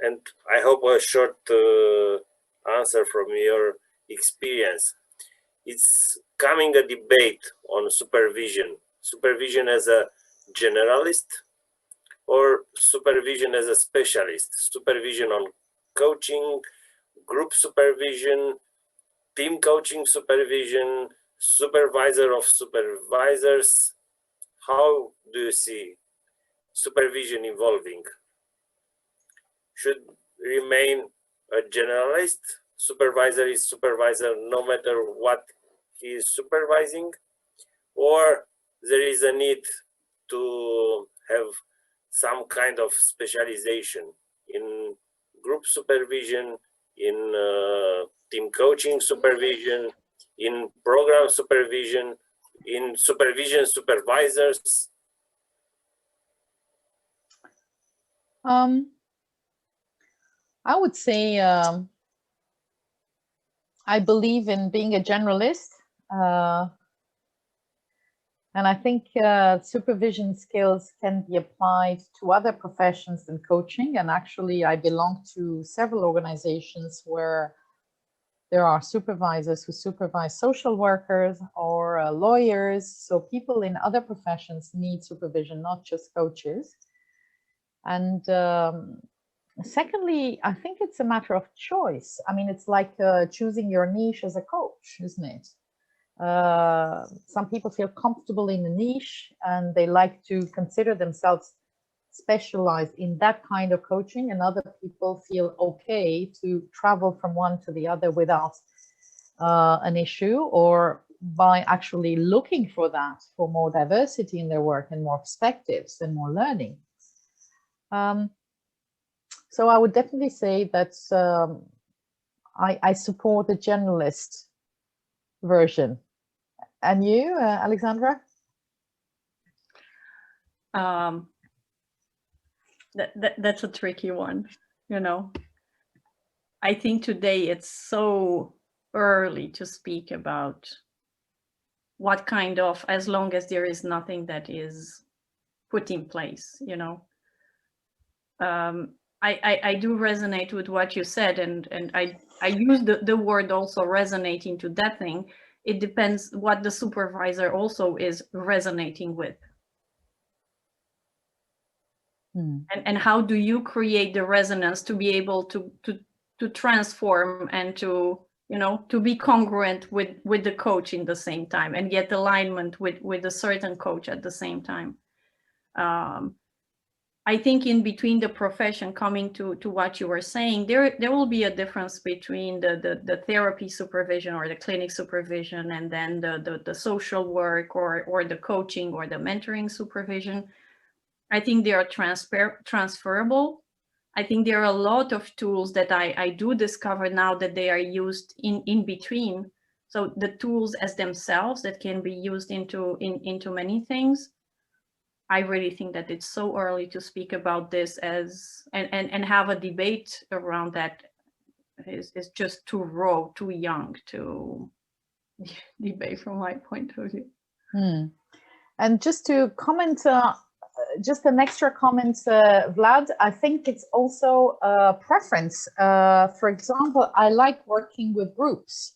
and I hope a short answer from your experience. It's coming a debate on supervision as a generalist or supervision as a specialist, supervision on coaching, group supervision, team coaching supervision, supervisor of supervisors. How do you see supervision evolving? Should remain a generalist, supervisor is supervisor no matter what he is supervising, or there is a need to have some kind of specialization in group supervision, in team coaching supervision, in program supervision, in supervision supervisors? I would say I believe in being a generalist. And I think supervision skills can be applied to other professions than coaching. And actually, I belong to several organizations where there are supervisors who supervise social workers or lawyers. So people in other professions need supervision, not just coaches. And secondly, I think it's a matter of choice. I mean, it's like choosing your niche as a coach, isn't it? Some people feel comfortable in a niche and they like to consider themselves specialized in that kind of coaching, and other people feel okay to travel from one to the other without an issue, or by actually looking for that, for more diversity in their work and more perspectives and more learning. So I would definitely say that I support the generalist version. And you, Alexandra? That's a tricky one, you know. I think today it's so early to speak about what kind of, as long as there is nothing that is put in place, you know. I do resonate with what you said, and I use the word also resonating to that thing. It depends what the supervisor also is resonating with. And how do you create the resonance to be able to transform and to, you know, to be congruent with the coach in the same time, and get alignment with a certain coach at the same time. I think in between the profession, coming to what you were saying, there will be a difference between the therapy supervision or the clinic supervision, and then the social work or the coaching or the mentoring supervision. I think they are transferable. I think there are a lot of tools that I do discover now that they are used in between. So the tools as themselves that can be used into many things. I really think that it's so early to speak about this as and have a debate around that is just too raw, too young to debate from my point of view. And just to comment, just an extra comment, Vlad, I think it's also a preference. For example, I like working with groups.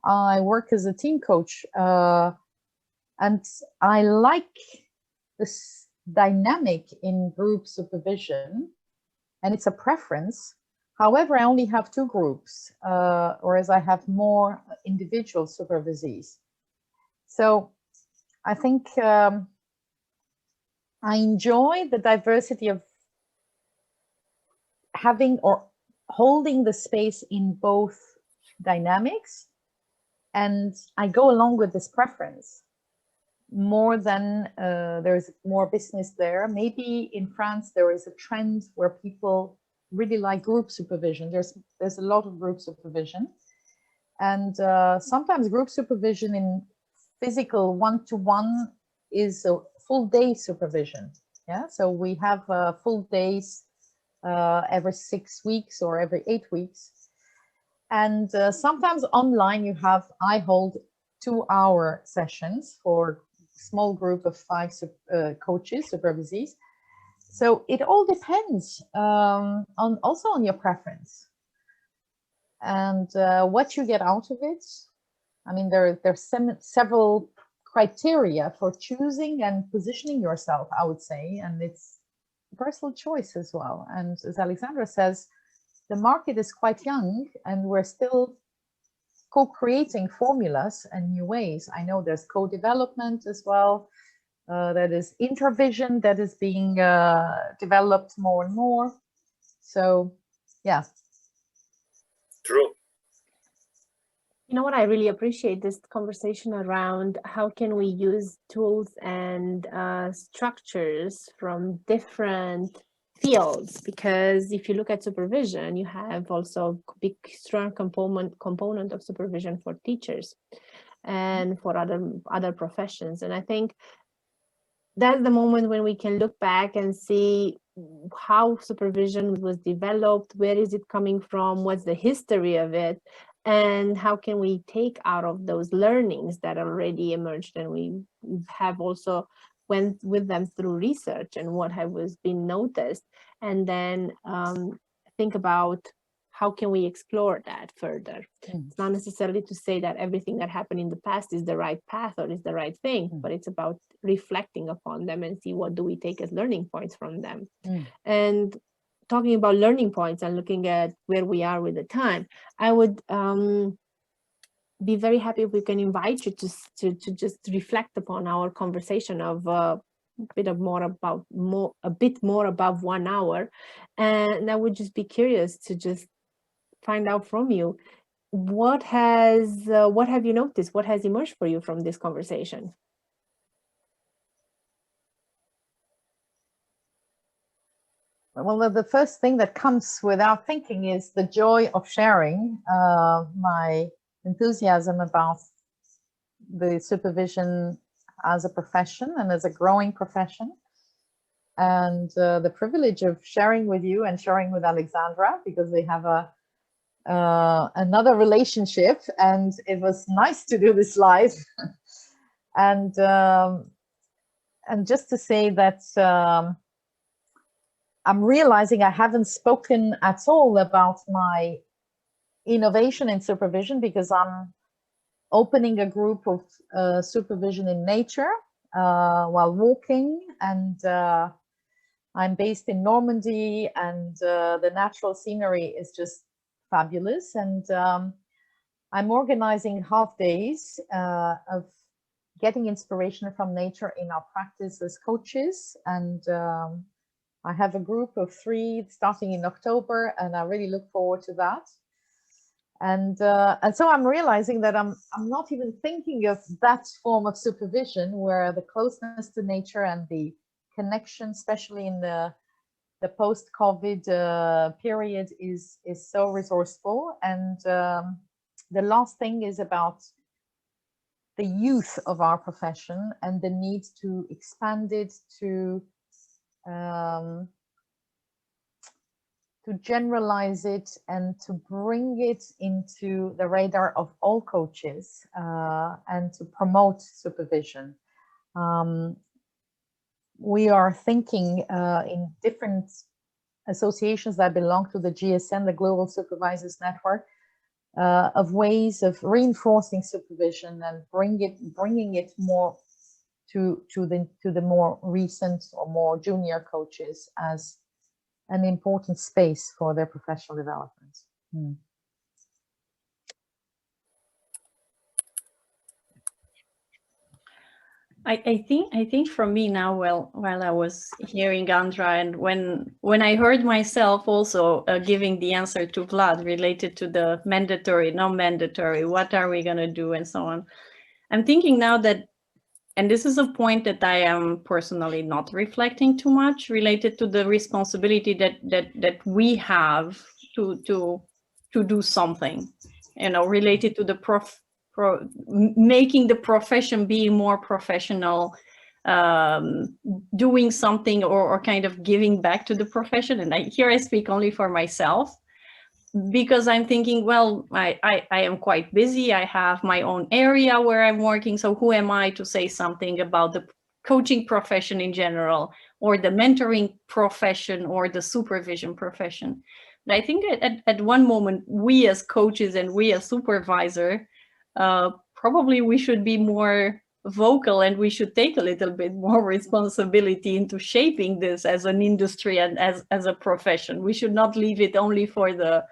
I work as a team coach, and I like this dynamic in group supervision, and it's a preference. However, I only have 2 groups, whereas I have more individual supervisees. So I think I enjoy the diversity of having or holding the space in both dynamics, and I go along with this preference more than there's more business there. Maybe in France there is a trend where people really like group supervision. There's a lot of group supervision, and sometimes group supervision in physical one-to-one is a full day supervision. Yeah, so we have full days every 6 weeks or every 8 weeks, and sometimes online I hold 2-hour sessions for small group of 5 coaches, supervisees. So it all depends also on your preference and what you get out of it. I mean, there's several criteria for choosing and positioning yourself, I would say, and it's personal choice as well. And as Alexandra says, the market is quite young and we're still co-creating formulas and new ways. I know there's co-development as well. That is intervision that is being developed more and more. So, yeah. True. You know what, I really appreciate this conversation around how can we use tools and structures from different fields, because if you look at supervision, you have also a big strong component of supervision for teachers and for other professions. And I think that's the moment when we can look back and see how supervision was developed, where is it coming from, what's the history of it, and how can we take out of those learnings that already emerged, and we have also went with them through research and what has been noticed, and then think about how can we explore that further. It's not necessarily to say that everything that happened in the past is the right path or is the right thing, but it's about reflecting upon them and see what do we take as learning points from them. And talking about learning points and looking at where we are with the time, I would be very happy if we can invite you to just reflect upon our conversation of a bit more above 1 hour, and I would just be curious to just find out from you what have you noticed, what has emerged for you from this conversation. Well, the first thing that comes without thinking is the joy of sharing my enthusiasm about the supervision as a profession and as a growing profession, and the privilege of sharing with you and sharing with Alexandra, because we have another relationship, and it was nice to do this live. And just to say that I'm realizing I haven't spoken at all about my innovation in supervision, because I'm opening a group of supervision in nature while walking, and I'm based in Normandy, and the natural scenery is just fabulous. And I'm organizing half days of getting inspiration from nature in our practice as coaches, and I have a group of 3 starting in October, and I really look forward to that. And so I'm realizing that I'm not even thinking of that form of supervision, where the closeness to nature and the connection, especially in the post-COVID period, is so resourceful. And the last thing is about the youth of our profession and the need to expand it to generalize it and to bring it into the radar of all coaches and to promote supervision. We are thinking in different associations that belong to the GSN, the Global Supervisors Network, of ways of reinforcing supervision and bringing it more to the more recent or more junior coaches as an important space for their professional development. I think for me now, while I was hearing Andra, and when I heard myself also giving the answer to Vlad related to the mandatory, non-mandatory, what are we going to do, and so on, I'm thinking now that, and this is a point that I am personally not reflecting too much, related to the responsibility that we have to do something, related to the making the profession be more professional, doing something or kind of giving back to the profession. And here I speak only for myself, because I'm thinking, well, I am quite busy. I have my own area where I'm working. So who am I to say something about the coaching profession in general, or the mentoring profession, or the supervision profession? But I think at one moment, we as coaches and we as supervisor, probably we should be more vocal, and we should take a little bit more responsibility into shaping this as an industry and as a profession. We should not leave it only for the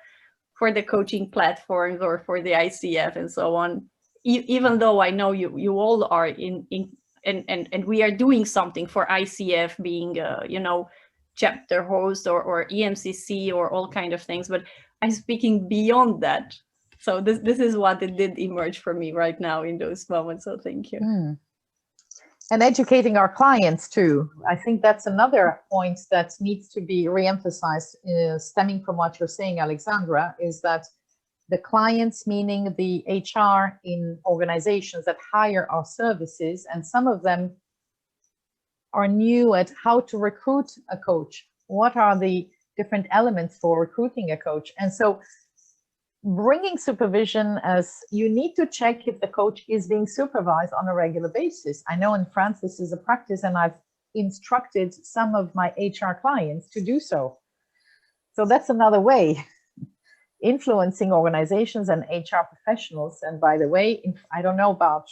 coaching platforms or for the ICF and so on. Even though I know you all are and we are doing something for ICF, being chapter host or EMCC or all kind of things, but I'm speaking beyond that. So this is what it did emerge for me right now in those moments. So thank you. And educating our clients too. I think that's another point that needs to be re-emphasized, stemming from what you're saying, Alexandra, is that the clients, meaning the HR in organizations that hire our services, and some of them are new at how to recruit a coach. What are the different elements for recruiting a coach? And so bringing supervision as you need to check if the coach is being supervised on a regular basis. I know in France this is a practice, and I've instructed some of my HR clients to do so. So that's another way, influencing organizations and HR professionals. And by the way, I don't know about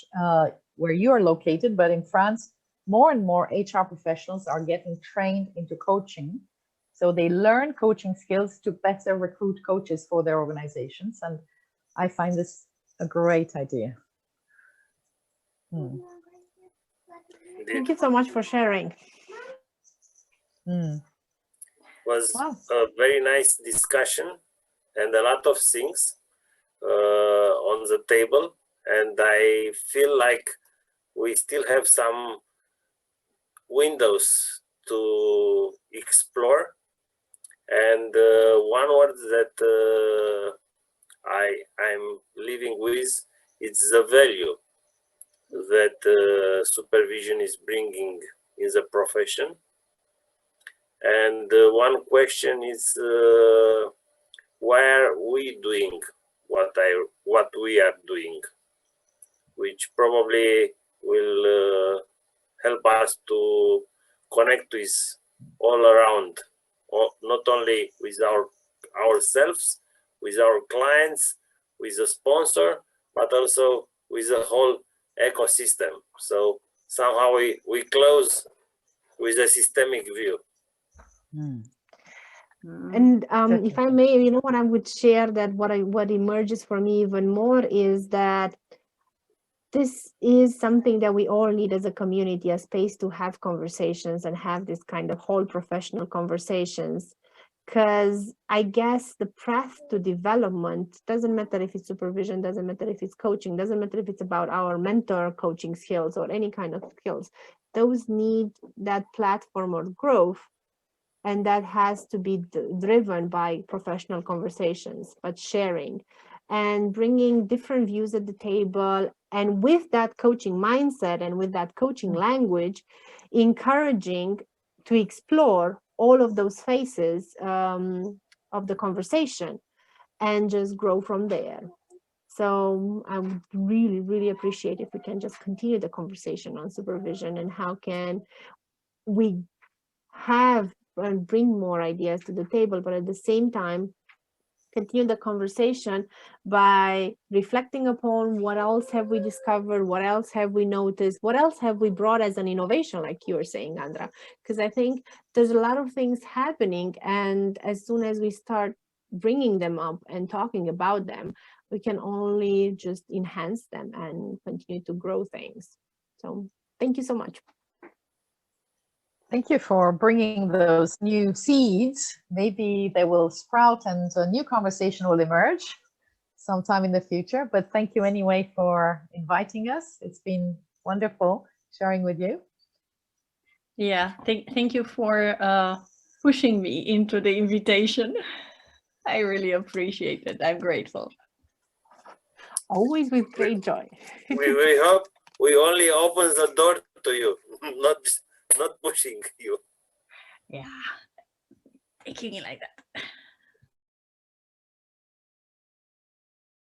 where you are located, but in France, more and more HR professionals are getting trained into coaching. So they learn coaching skills to better recruit coaches for their organizations. And I find this a great idea. Thank you so much for sharing. Was a very nice discussion and a lot of things on the table. And I feel like we still have some windows to explore. And one word that I'm living with, it's the value that supervision is bringing in the profession. And one question is, why are we doing what we are doing, which probably will help us to connect with all around, not only with ourselves, with our clients, with the sponsor, but also with the whole ecosystem. So somehow we close with a systemic view. And if I may, what I would share, that what emerges for me even more is that this is something that we all need as a community, a space to have conversations and have this kind of whole professional conversations. Because I guess the path to development doesn't matter if it's supervision, doesn't matter if it's coaching, doesn't matter if it's about our mentor coaching skills or any kind of skills. Those need that platform or growth. And that has to be driven by professional conversations, but sharing and bringing different views at the table. And with that coaching mindset and with that coaching language, encouraging to explore all of those phases of the conversation and just grow from there. So I would really, really appreciate if we can just continue the conversation on supervision and how can we have and bring more ideas to the table, but at the same time continue the conversation by reflecting upon what else have we discovered, what else have we noticed, what else have we brought as an innovation, like you were saying, Andra, because I think there's a lot of things happening, and as soon as we start bringing them up and talking about them, we can only just enhance them and continue to grow things. So thank you so much. Thank you for bringing those new seeds. Maybe they will sprout and a new conversation will emerge sometime in the future. But thank you anyway for inviting us. It's been wonderful sharing with you. Yeah, thank you for pushing me into the invitation. I really appreciate it. I'm grateful. Always with great joy. we hope we only open the door to you, not pushing you. Yeah, making it like that.